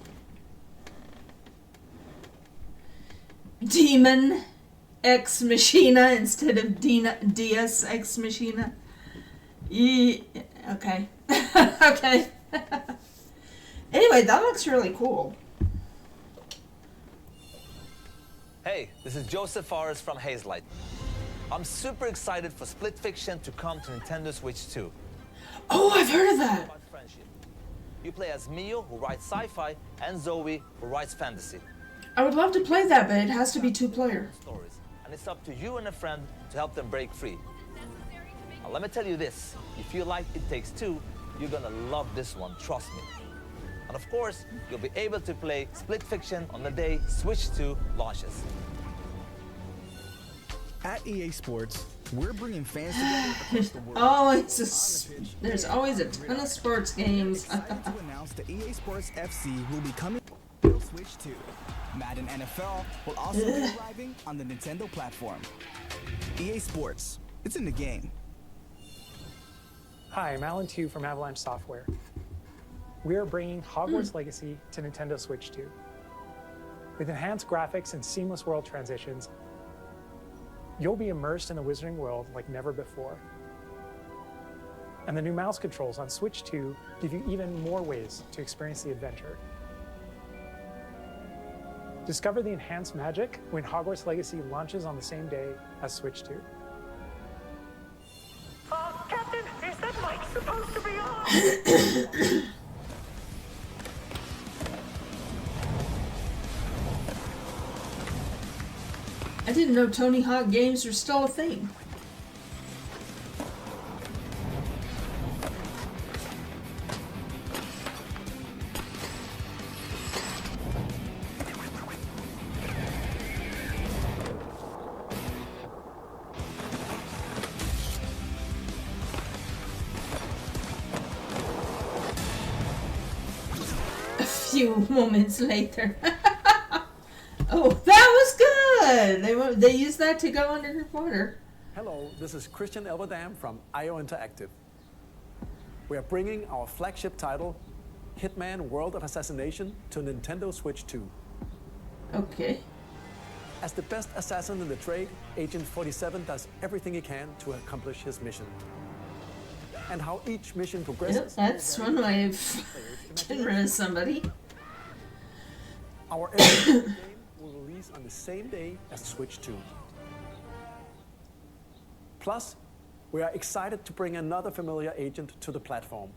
Daemon Ex Machina instead of Deus Ex Machina. Okay. Okay. Anyway, that looks really cool. Hey, this is Joseph Forrest from Hazelight. I'm super excited for Split Fiction to come to Nintendo Switch 2. Oh, I've heard of that. You play as Mio, who writes sci-fi, and Zoe, who writes fantasy. I would love to play that, but it has to be 2-player. And it's up to you and a friend to help them break free. Now, let me tell you this. If you like It Takes Two, you're gonna love this one, trust me. And of course, you'll be able to play Split Fiction on the day Switch 2 launches. At EA Sports, we're bringing fans together across the world. There's always a ton of sports games. to announce that EA Sports FC will be coming to Switch 2. Madden NFL will also be arriving on the Nintendo platform. EA Sports, it's in the game. Hi, I'm Alan Tu from Avalanche Software. We are bringing Hogwarts Legacy to Nintendo Switch 2. With enhanced graphics and seamless world transitions, You'll be immersed in the Wizarding world like never before. And the new mouse controls on Switch 2 give you even more ways to experience the adventure. Discover the enhanced magic when Hogwarts Legacy launches on the same day as Switch 2. Captain, is that mic supposed to be on? I didn't know Tony Hawk games were still a thing. A few moments later. Oh, that was good! They used that to go underwater. Hello, this is Christian Elverdam from IO Interactive. We are bringing our flagship title, Hitman World of Assassination, to Nintendo Switch 2. Okay. As the best assassin in the trade, Agent 47 does everything he can to accomplish his mission. And how each mission progresses... Yep, that's one way of getting rid of somebody. Our game will release on the same day as Switch 2. Plus, we are excited to bring another familiar agent to the platform.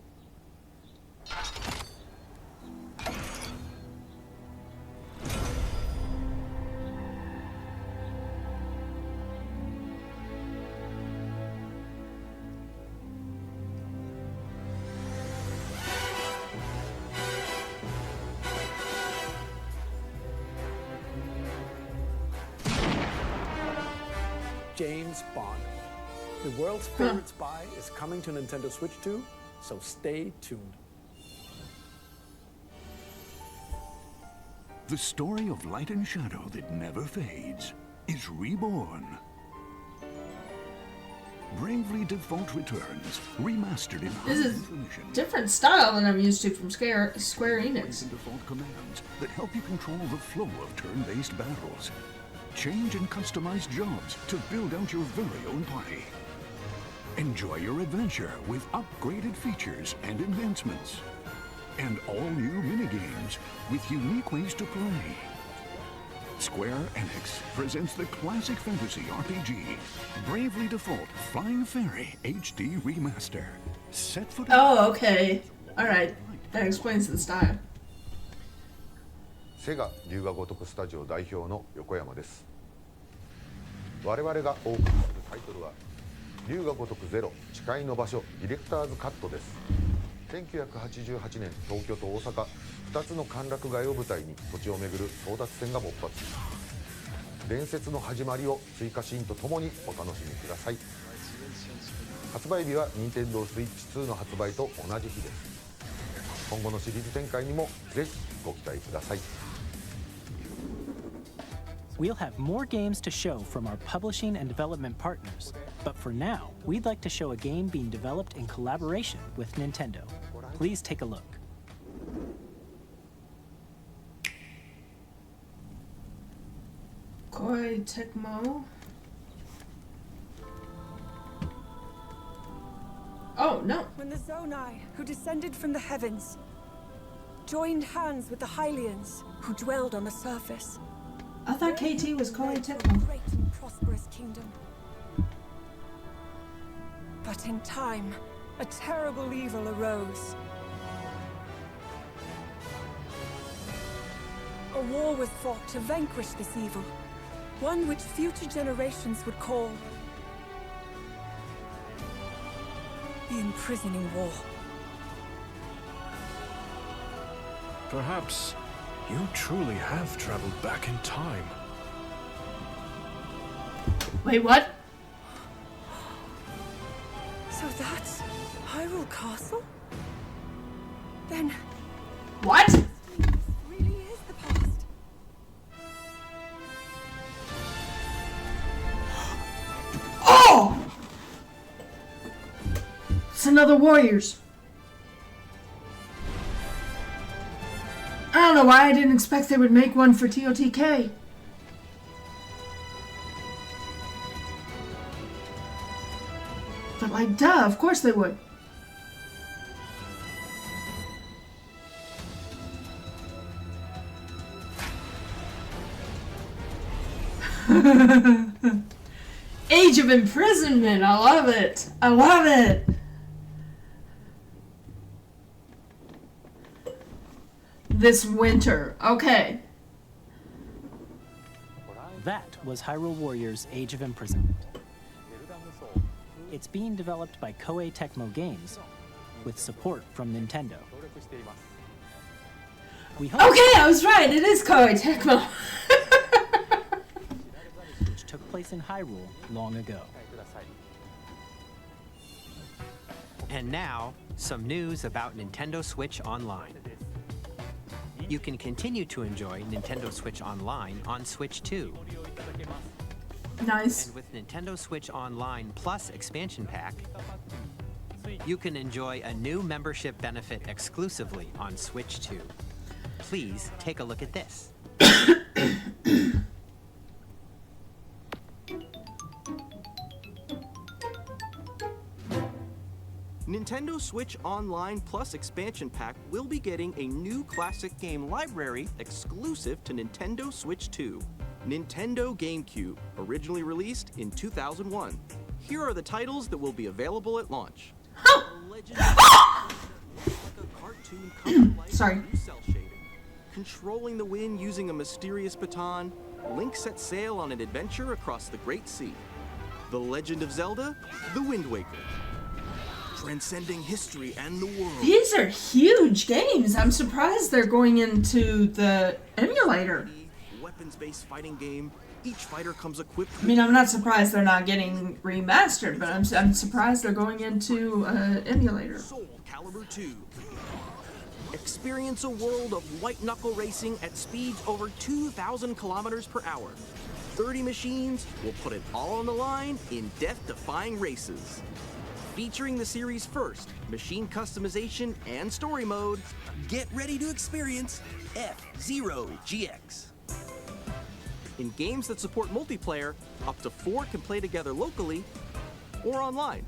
James Bond. The world's favorite spy is coming to Nintendo Switch 2, so stay tuned. The story of light and shadow that never fades is reborn. Bravely Default returns, remastered in This is different style than I'm used to from Square Enix. Default commands that help you control the flow of turn-based battles. Change and customize jobs to build out your very own party. Enjoy your adventure with upgraded features and advancements. And all new minigames with unique ways to play. Square Enix presents the classic fantasy RPG, Bravely Default Flying Fairy HD Remaster. Set for... Oh, okay. Alright. That explains the style. セガ龍が如くスタジオ代表の横山です。我々がお送りするタイトルは龍が如くゼロ誓いの場所ディレクターズカットです。1988年東京と大阪2つの歓楽街を舞台に土地を巡る争奪戦が勃発。伝説の始まりを追加シーンとともにお楽しみください。発売日は Nintendo Switch 2の発売と同じ日です。今後のシリーズ展開にもぜひご期待ください。We'll have more games to show from our publishing and development partners, but for now, we'd like to show a game being developed in collaboration with Nintendo. Please take a look. Koei Tecmo. Oh, no. When the Zonai, who descended from the heavens, joined hands with the Hylians, who dwelled on the surface. I thought KT was Koei Tecmo. Great and prosperous kingdom. But in time, a terrible evil arose. A war was fought to vanquish this evil, one which future generations would call the Imprisoning War. Perhaps you truly have traveled back in time. Wait, what? So that's Hyrule Castle? Then... What? This really is the past. Oh! It's another Warriors. I don't know why I didn't expect they would make one for TOTK. Like, duh, of course they would. Age of Imprisonment, I love it. I love it. This winter, okay. That was Hyrule Warriors Age of Imprisonment. It's being developed by Koei Tecmo Games with support from Nintendo. We hope okay, I was right. It is Koei Tecmo. which took place in Hyrule long ago. And now, some news about Nintendo Switch Online. You can continue to enjoy Nintendo Switch Online on Switch 2. Nice. And with Nintendo Switch Online Plus expansion pack, you can enjoy a new membership benefit exclusively on Switch 2. Please take a look at this. Nintendo Switch Online Plus expansion pack will be getting a new classic game library exclusive to Nintendo Switch 2. Nintendo Gamecube, originally released in 2001. Here are the titles that will be available at launch. Sorry. Cell shading. Controlling the wind using a mysterious baton, Link sets sail on an adventure across the Great Sea. The Legend of Zelda, The Wind Waker. Transcending history and the world. These are huge games. I'm surprised they're going into the emulator. Weapons-based fighting game. Each fighter comes equipped. I mean, I'm not surprised they're not getting remastered, but I'm surprised they're going into emulator. Soul Calibur 2. Experience a world of white-knuckle racing at speeds over 2,000 kilometers per hour. 30 machines will put it all on the line in death-defying races. Featuring the series' first machine customization and story mode, get ready to experience F-Zero GX. In games that support multiplayer, up to 4 can play together locally or online.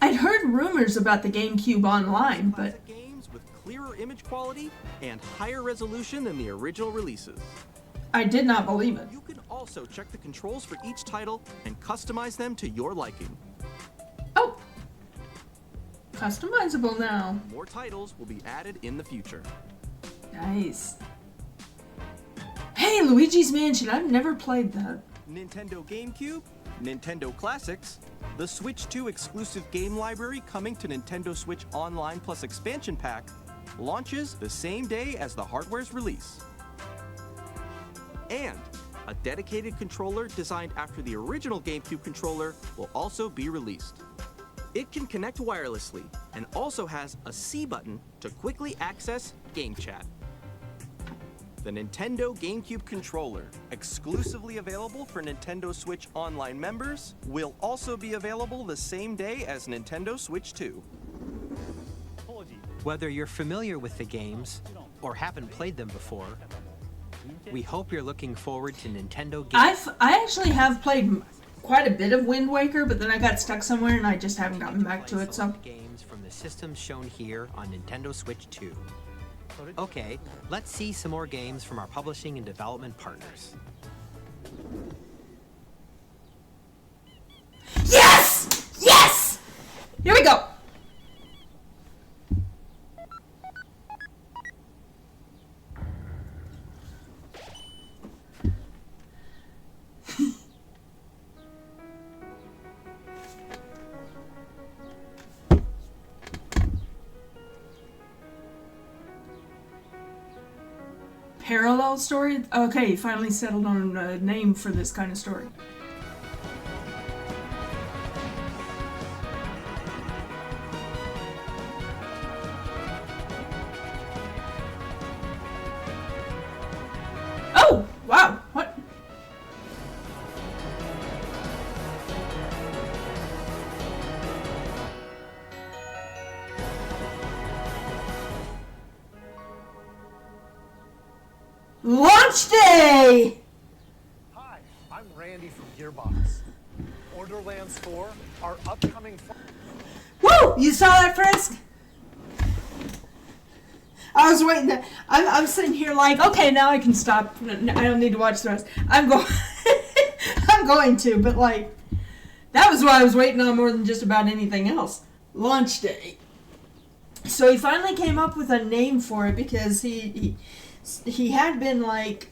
I'd heard rumors about the GameCube Online, but games with clearer image quality and higher resolution than the original releases. I did not believe it. You can also check the controls for each title and customize them to your liking. Oh! Customizable now. More titles will be added in the future. Nice. Hey, Luigi's Mansion. I've never played that. Nintendo GameCube, Nintendo Classics, the Switch 2 exclusive game library coming to Nintendo Switch Online Plus expansion pack launches the same day as the hardware's release. And a dedicated controller designed after the original GameCube controller will also be released. It can connect wirelessly and also has a C button to quickly access Game Chat. The Nintendo GameCube controller, exclusively available for Nintendo Switch Online members, will also be available the same day as Nintendo Switch 2. Whether you're familiar with the games or haven't played them before, we hope you're looking forward to Nintendo games. I actually have played quite a bit of Wind Waker, but then I got stuck somewhere and I just haven't gotten back to it, so. Games from the systems shown here on Nintendo Switch 2. Okay, let's see some more games from our publishing and development partners. Yes! Yes! Here we go. Parallel story? Okay, finally settled on a name for this kind of story. Oh! Wow! What? Launch day! Hi, I'm Randy from Gearbox. Or Borderlands 4, our upcoming... Woo! You saw that, Frisk? I was waiting. I'm sitting here like, okay, now I can stop. I don't need to watch the rest. I'm going to, but like, that was what I was waiting on more than just about anything else. Launch day. So he finally came up with a name for it because he had been like,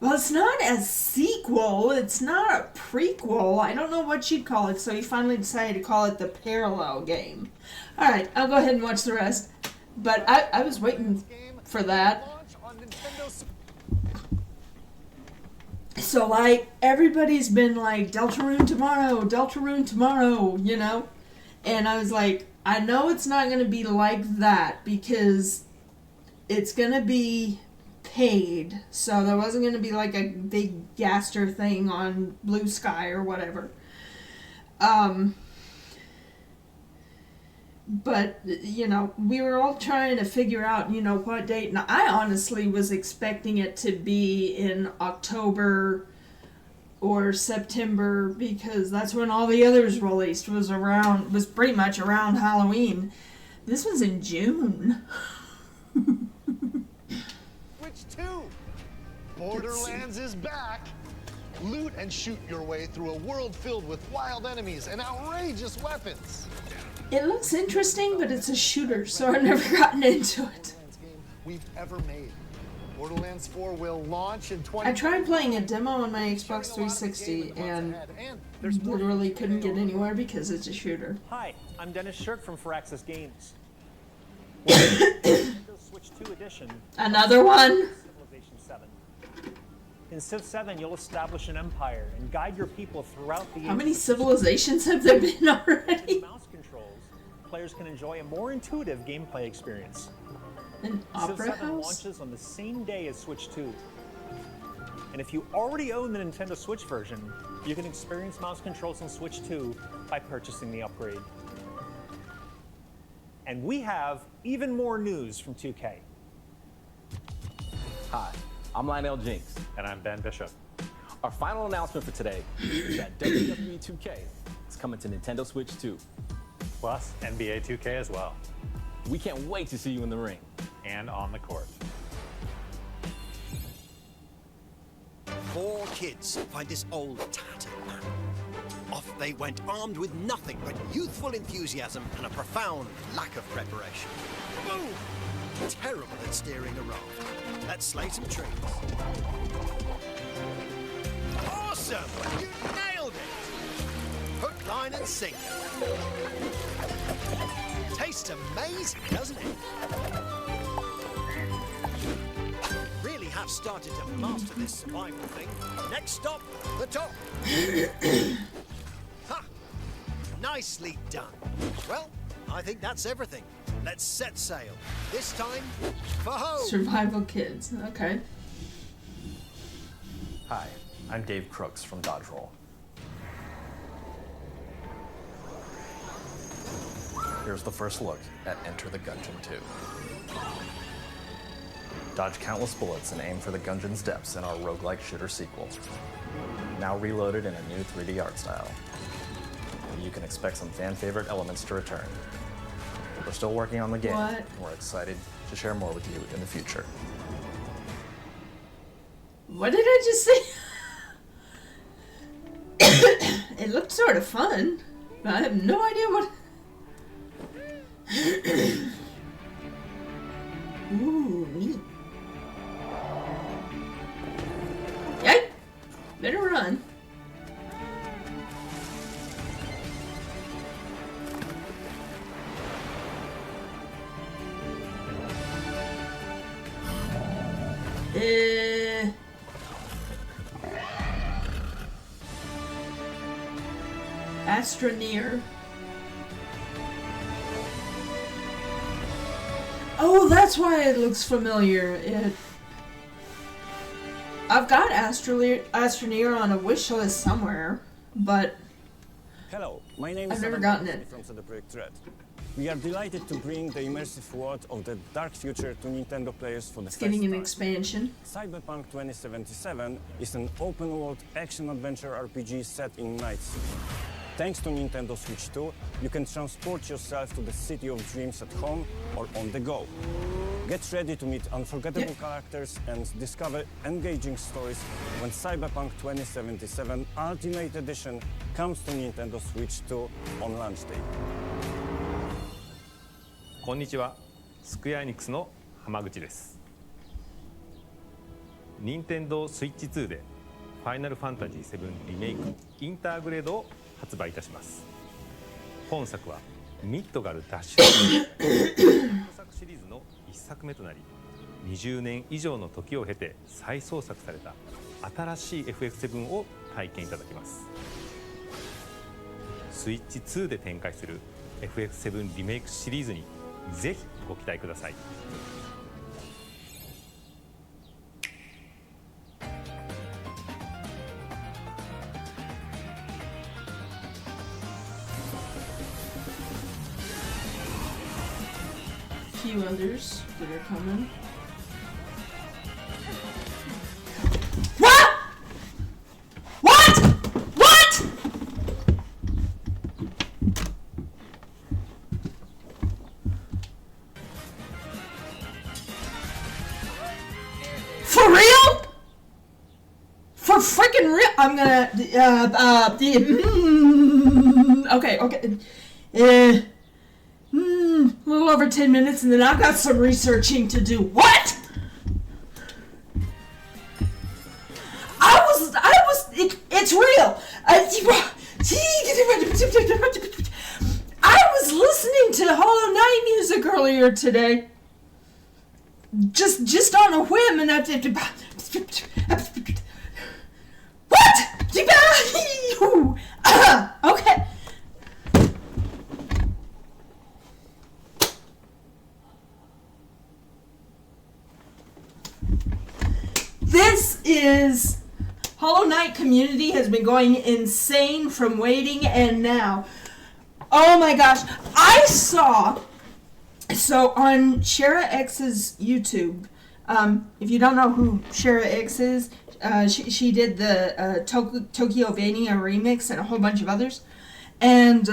well, it's not a sequel, it's not a prequel, I don't know what you'd call it, so he finally decided to call it the parallel game. Alright, I'll go ahead and watch the rest. But I was waiting for that. So, like, everybody's been like, Deltarune tomorrow, you know? And I was like, I know it's not going to be like that because it's going to be paid. So there wasn't going to be like a big Gaster thing on Blue Sky or whatever. But, you know, we were all trying to figure out, you know, what date. And I honestly was expecting it to be in October or September because that's when all the others released, was pretty much around Halloween. This was in June. Switch 2! Borderlands is back! Loot and shoot your way through a world filled with wild enemies and outrageous weapons. It looks interesting, but it's a shooter, so I've never gotten into it. We've ever made. Borderlands 4 will launch in 20... I tried playing a demo on my Xbox 360 and literally couldn't get anywhere because it's a shooter. Hi, I'm Dennis Shirk from Firaxis Games. Switch 2 edition. Another one? Civilization 7. In Civ 7, you'll establish an empire and guide your people throughout the... How many civilizations have there been already? Mouse controls, players can enjoy a more intuitive gameplay experience. An Civ opera 7 house? launches on the same day as Switch 2. And if you already own the Nintendo Switch version, you can experience mouse controls on Switch 2 by purchasing the upgrade. And we have even more news from 2K. Hi, I'm Lionel Jinks. And I'm Ben Bishop. Our final announcement for today is that WWE 2K is coming to Nintendo Switch 2. Plus NBA 2K as well. We can't wait to see you in the ring. And on the court. 4 kids find this old tattered man. Off they went armed with nothing but youthful enthusiasm and a profound lack of preparation. Boom! Terrible at steering a raft. Let's slay some trees. Awesome! You nailed it! Hook, line and sinker. Tastes amazing, doesn't it? Really have started to master this survival thing. Next stop, the top. Ha! Nicely done. Well, I think that's everything. Let's set sail. This time, for home. Survival kids. Okay. Hi, I'm Dave Crooks from Dodge Roll. Here's the first look at Enter the Gungeon 2. Dodge countless bullets and aim for the Gungeon's depths in our roguelike shooter sequel. Now reloaded in a new 3D art style. You can expect some fan-favorite elements to return. We're still working on the game. What? And we're excited to share more with you in the future. What did I just say? It looked sort of fun, but I have no idea what... Ooh, neat. Yikes! Better run. Astroneer. Oh, that's why it looks familiar. I've got Astroneer on a wish list somewhere, but Hello, my name is I've never gotten it. from the project Thread. We are delighted to bring the immersive world of the dark future to Nintendo players for the It's first getting an time. expansion. Cyberpunk 2077 is an open-world action-adventure RPG set in Night City. Thanks to Nintendo Switch 2, you can transport yourself to the city of dreams at home or on the go. Get ready to meet unforgettable characters and discover engaging stories when Cyberpunk 2077 Ultimate Edition comes to Nintendo Switch 2 on launch day. こんにちは、スクエアエニックスの浜口です。任天堂スイッチ2でファイナルファンタジー7リメイクインターグレードを発売いたします。本作はミッドガルダッシュ作シリーズの1作目となり、20年以上の時を経て再創作された新しい FF7 を体験いただきます。スイッチ2で展開する FF7 リメイクシリーズにぜひご期待ください。Few others that are coming. What? What? What? For real? For freaking real? I'm gonna okay. A little over 10 minutes, and then I've got some researching to do. What? It's real. I was listening to Hollow Knight music earlier today. Just on a whim, and what? Okay. This is Hollow Knight community has been going insane from waiting, and now, oh my gosh, I saw, so on Shara X's YouTube, if you don't know who Shara X is, she did the Tokiovania remix and a whole bunch of others, and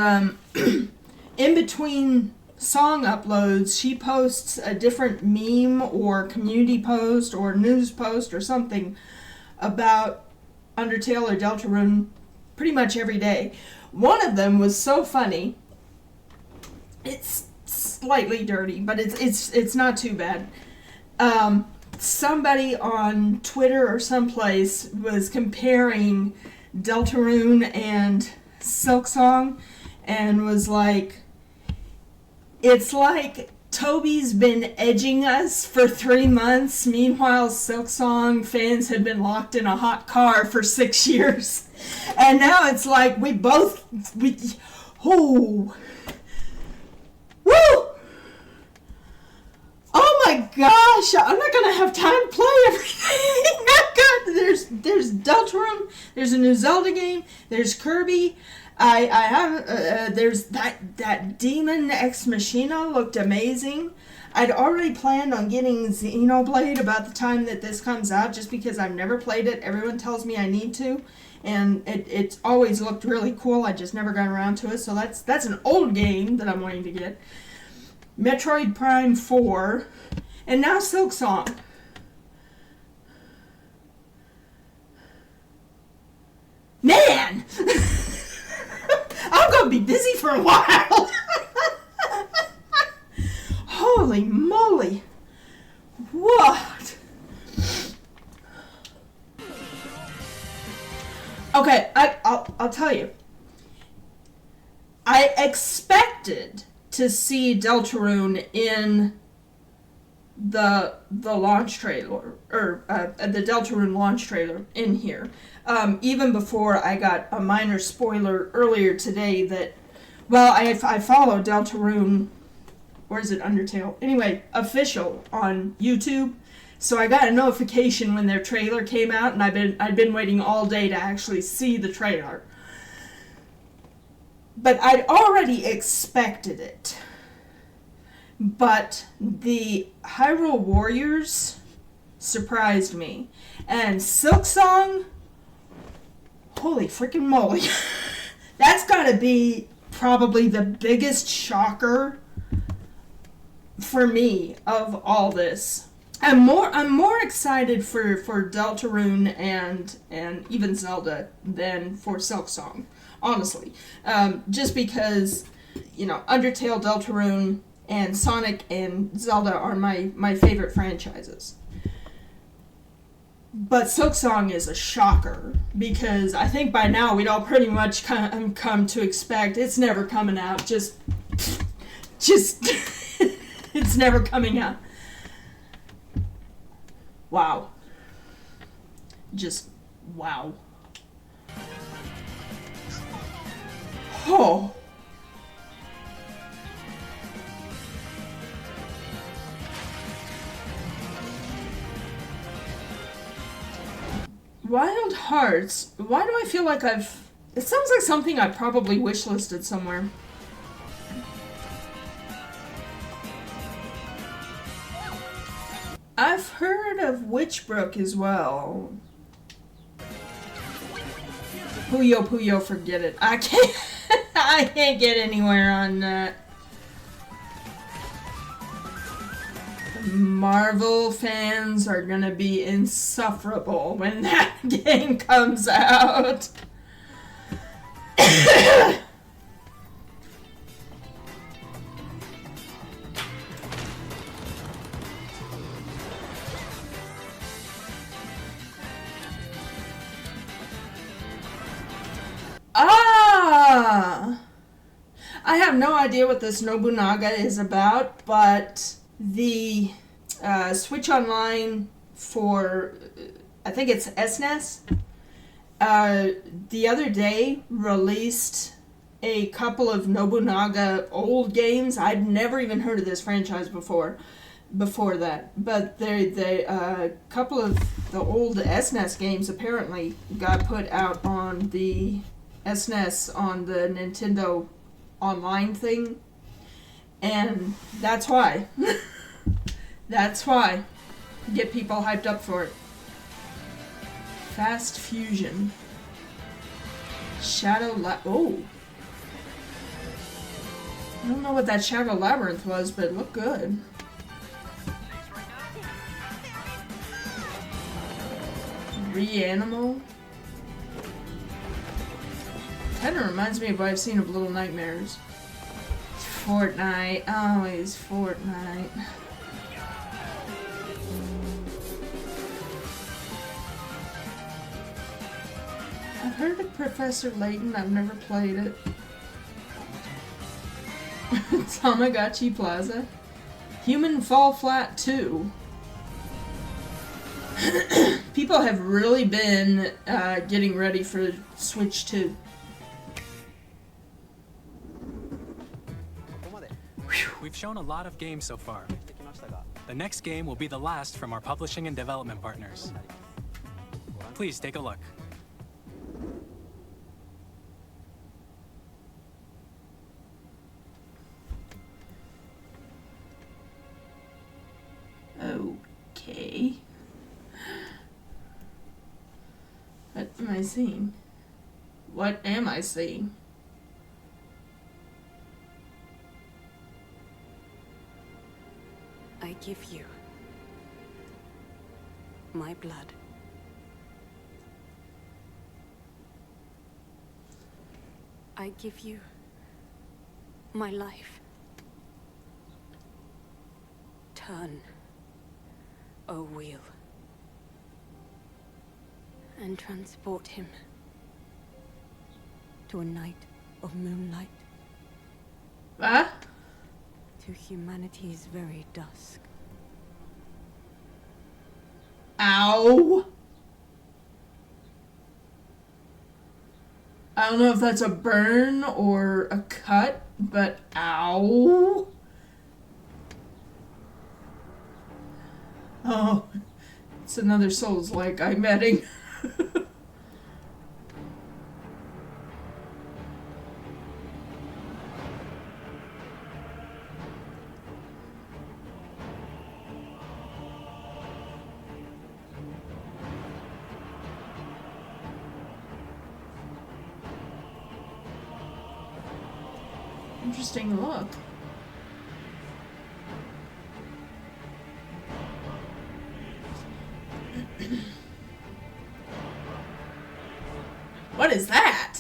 in between song uploads, she posts a different meme or community post or news post or something about Undertale or Deltarune pretty much every day. One of them was so funny. It's slightly dirty, but it's not too bad. Somebody on Twitter or someplace was comparing Deltarune and Silksong and was like, it's like Toby's been edging us for 3 months. Meanwhile, Silksong fans had been locked in a hot car for 6 years. And now it's like oh. Woo! Oh my gosh, I'm not gonna have time to play everything. There's Deltarune, there's a new Zelda game, there's Kirby. I have, there's that Daemon Ex Machina looked amazing. I'd already planned on getting Xenoblade about the time that this comes out, just because I've never played it. Everyone tells me I need to, and it's always looked really cool. I just never got around to it, so that's an old game that I'm wanting to get. Metroid Prime 4, and now Silksong. Man! I'm gonna be busy for a while. Holy moly. What? Okay, I'll tell you. I expected to see Deltarune in the launch trailer, or the Deltarune launch trailer in here. Even before I got a minor spoiler earlier today that, well, I follow Deltarune, or is it Undertale? Anyway, official on YouTube. So I got a notification when their trailer came out, and I'd been waiting all day to actually see the trailer. But I'd already expected it. but the Hyrule Warriors surprised me. And Silksong, holy freaking moly. That's gotta be probably the biggest shocker for me of all this. I'm more excited for Deltarune and even Zelda than for Silksong, honestly. Just because, you know, Undertale, Deltarune, and Sonic and Zelda are my favorite franchises. But Silksong is a shocker, because I think by now we'd all pretty much come to expect it's never coming out. Just it's never coming out. Wow. Just wow. Oh. Wild Hearts. Why do I feel like I've... It sounds like something I probably wishlisted somewhere. I've heard of Witchbrook as well. Puyo, forget it. I can't get anywhere on that. Marvel fans are gonna be insufferable when that game comes out. I have no idea what this Nobunaga is about, but the Switch Online for, I think it's SNES, the other day released a couple of Nobunaga old games. I'd never even heard of this franchise before that, but a couple of the old SNES games apparently got put out on the SNES on the Nintendo Online thing, and that's why. That's why. Get people hyped up for it. Fast Fusion. Oh. I don't know what that Shadow Labyrinth was, but it looked good. Reanimal. Kind of reminds me of what I've seen of Little Nightmares. Fortnite. Always Fortnite. I've heard of Professor Layton. I've never played it. Tamagotchi Plaza. Human Fall Flat 2. People have really been getting ready for Switch 2. We've shown a lot of games so far. The next game will be the last from our publishing and development partners. Please take a look. Okay. What am I seeing? What am I seeing? I give you my blood. I give you my life. Turn, O wheel, and transport him to a night of moonlight. What? To humanity's very dusk. Ow! I don't know if that's a burn or a cut, but ow! Oh, it's another Souls-like, I'm betting. interesting look. What is that?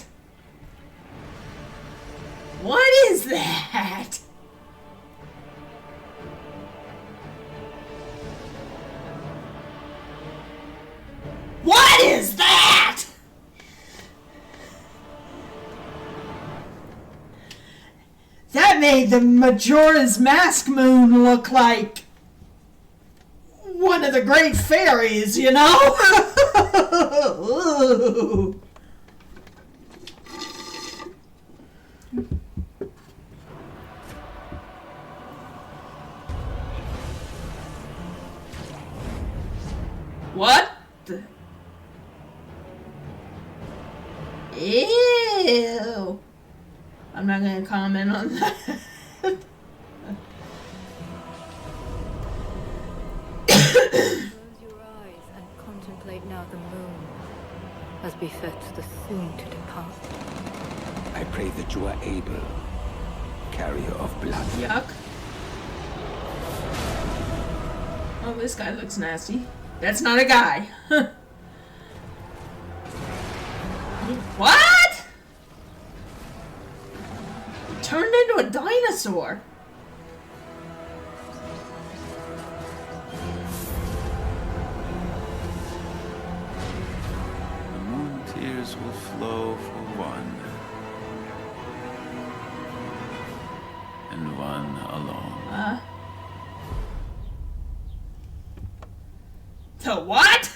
What is that? What is that? That made the Majora's Mask moon look like one of the great fairies, you know? Ooh. What the? Ew. I'm not gonna comment on that. Close your eyes and contemplate now the moon, as befits the soon to depart. I pray that you are able, carrier of blood. Yuck. Oh, this guy looks nasty. That's not a guy. What? Turned into a dinosaur. The moon tears will flow for one, and one alone. The what?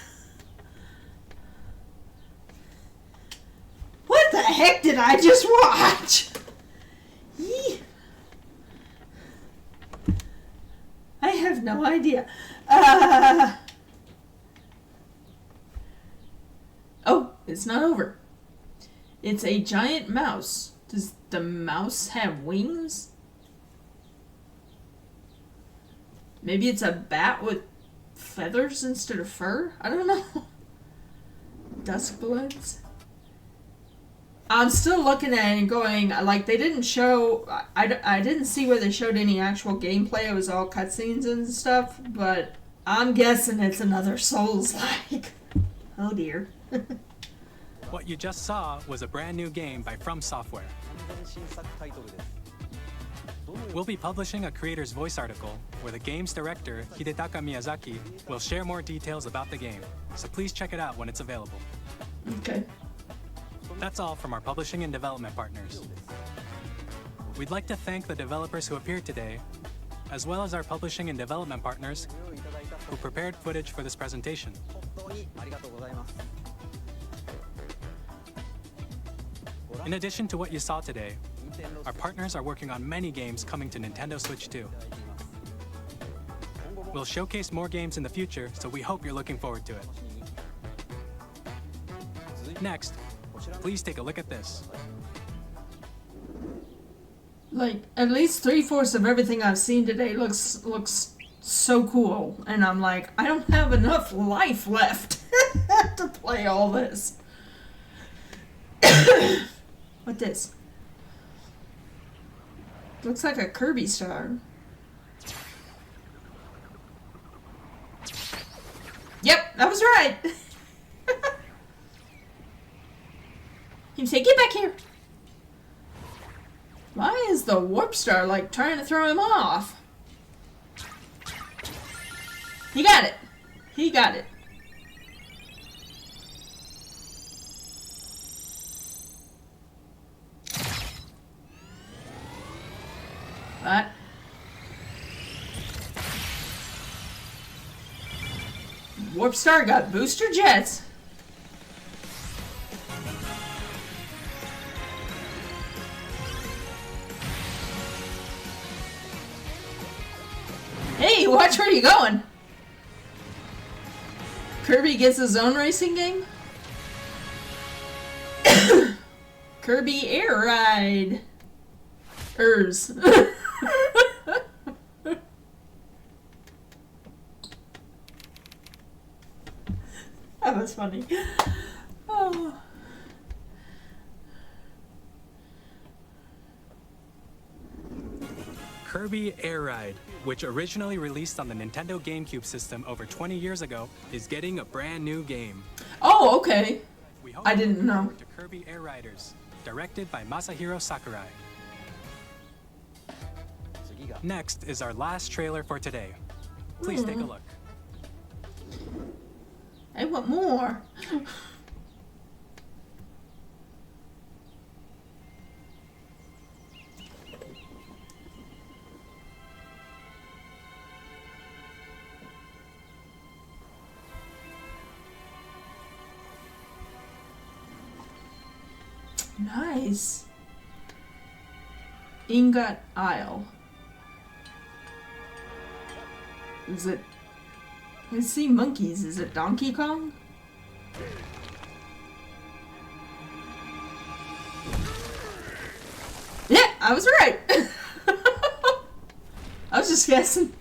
What the heck did I just watch? Yee. I have no idea. Oh, it's not over. It's a giant mouse. Does the mouse have wings? Maybe it's a bat with feathers instead of fur? I don't know. Duskbloods? I'm still looking at it and going, like, they didn't show... I didn't see where they showed any actual gameplay. It was all cutscenes and stuff, but I'm guessing it's another Souls-like. Oh, dear. What you just saw was a brand new game by From Software. We'll be publishing a creator's voice article where the game's director, Hidetaka Miyazaki, will share more details about the game, so please check it out when it's available. Okay. That's all from our publishing and development partners. We'd like to thank the developers who appeared today, as well as our publishing and development partners who prepared footage for this presentation. In addition to what you saw today, our partners are working on many games coming to Nintendo Switch 2. We'll showcase more games in the future, so we hope you're looking forward to it. Next, please take a look at this. Like, at least 3/4 of everything I've seen today looks so cool. And I'm like, I don't have enough life left to play all this. What this? Looks like a Kirby star. Yep, I was right. You say, get back here. Why is the warp star like trying to throw him off? He got it. He got it. What? Warp Star got booster jets. Hey, watch where you going. Kirby gets his own racing game? Kirby Air Riders. That was funny. Oh. Kirby Air Ride, which originally released on the Nintendo GameCube system over 20 years ago, is getting a brand new game. Oh, okay. I didn't know. To Kirby Air Riders, directed by Masahiro Sakurai. Next is our last trailer for today. Please take a look. I want more. Nice. Ingot Isle. Is it? I see monkeys. Is it Donkey Kong? Yeah, I was right. I was just guessing.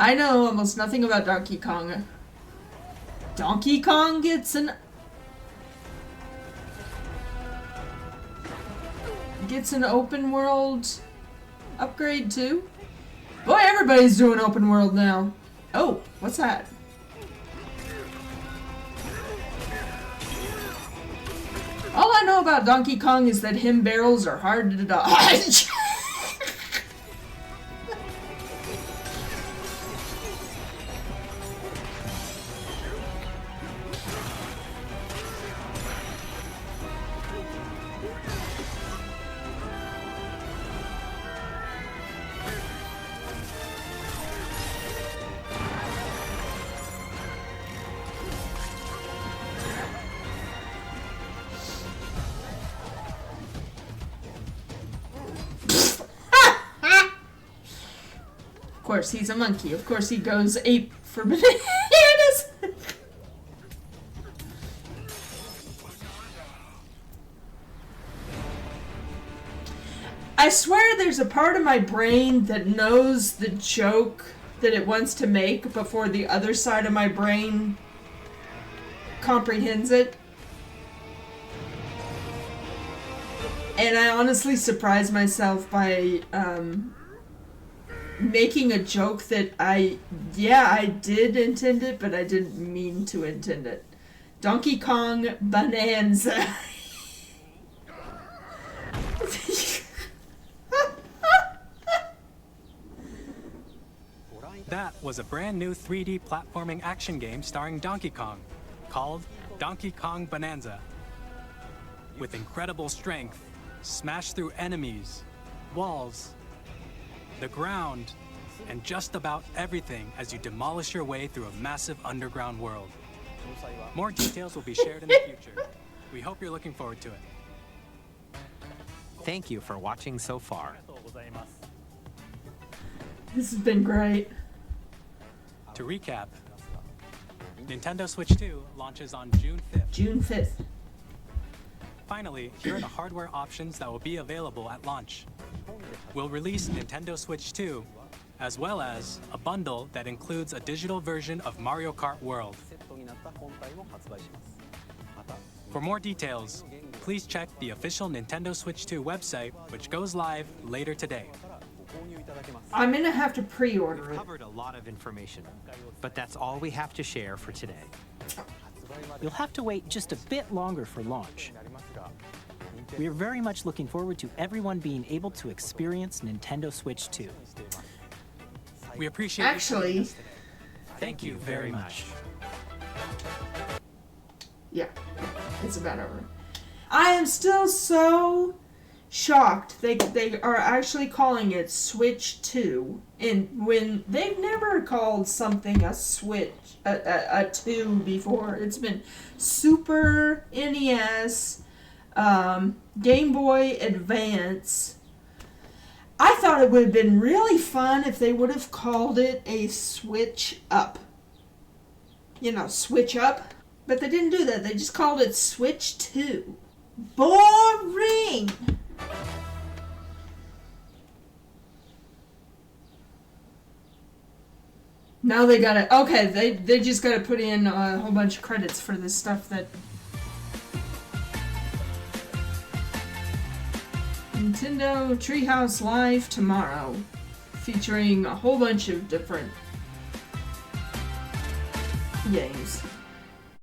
I know almost nothing about Donkey Kong. Donkey Kong gets an open world upgrade too. Boy, everybody's doing open world now. Oh, what's that? All I know about Donkey Kong is that him barrels are hard to dodge. Of course, he's a monkey. Of course, he goes ape for bananas. I swear there's a part of my brain that knows the joke that it wants to make before the other side of my brain comprehends it. And I honestly surprised myself by, making a joke that I did intend it, but I didn't mean to intend it. Donkey Kong Bananza. That was a brand new 3D platforming action game starring Donkey Kong, called Donkey Kong Bananza. With incredible strength, smash through enemies, walls, the ground, and just about everything as you demolish your way through a massive underground world. More details will be shared in the future. We hope you're looking forward to it. Thank you for watching so far. This has been great. To recap, Nintendo Switch 2 launches on June 5th. June 5th. Finally, here are the hardware options that will be available at launch. We'll release Nintendo Switch 2, as well as a bundle that includes a digital version of Mario Kart World. For more details, please check the official Nintendo Switch 2 website, which goes live later today. I'm gonna have to pre-order We've it. covered a lot of information, but that's all we have to share for today. You'll have to wait just a bit longer for launch. We are very much looking forward to everyone being able to experience Nintendo Switch 2. We appreciate Actually, Thank you very much. Yeah, it's about over. I am still so shocked they are actually calling it Switch 2, and when they've never called something a Switch a 2 before. It's been Super NES, Game Boy Advance. I thought it would have been really fun if they would have called it a Switch Up. You know, Switch Up. But they didn't do that. They just called it Switch 2. Boring! Now they gotta... Okay, they just gotta put in a whole bunch of credits for this stuff that... Nintendo Treehouse Live tomorrow, featuring a whole bunch of different games.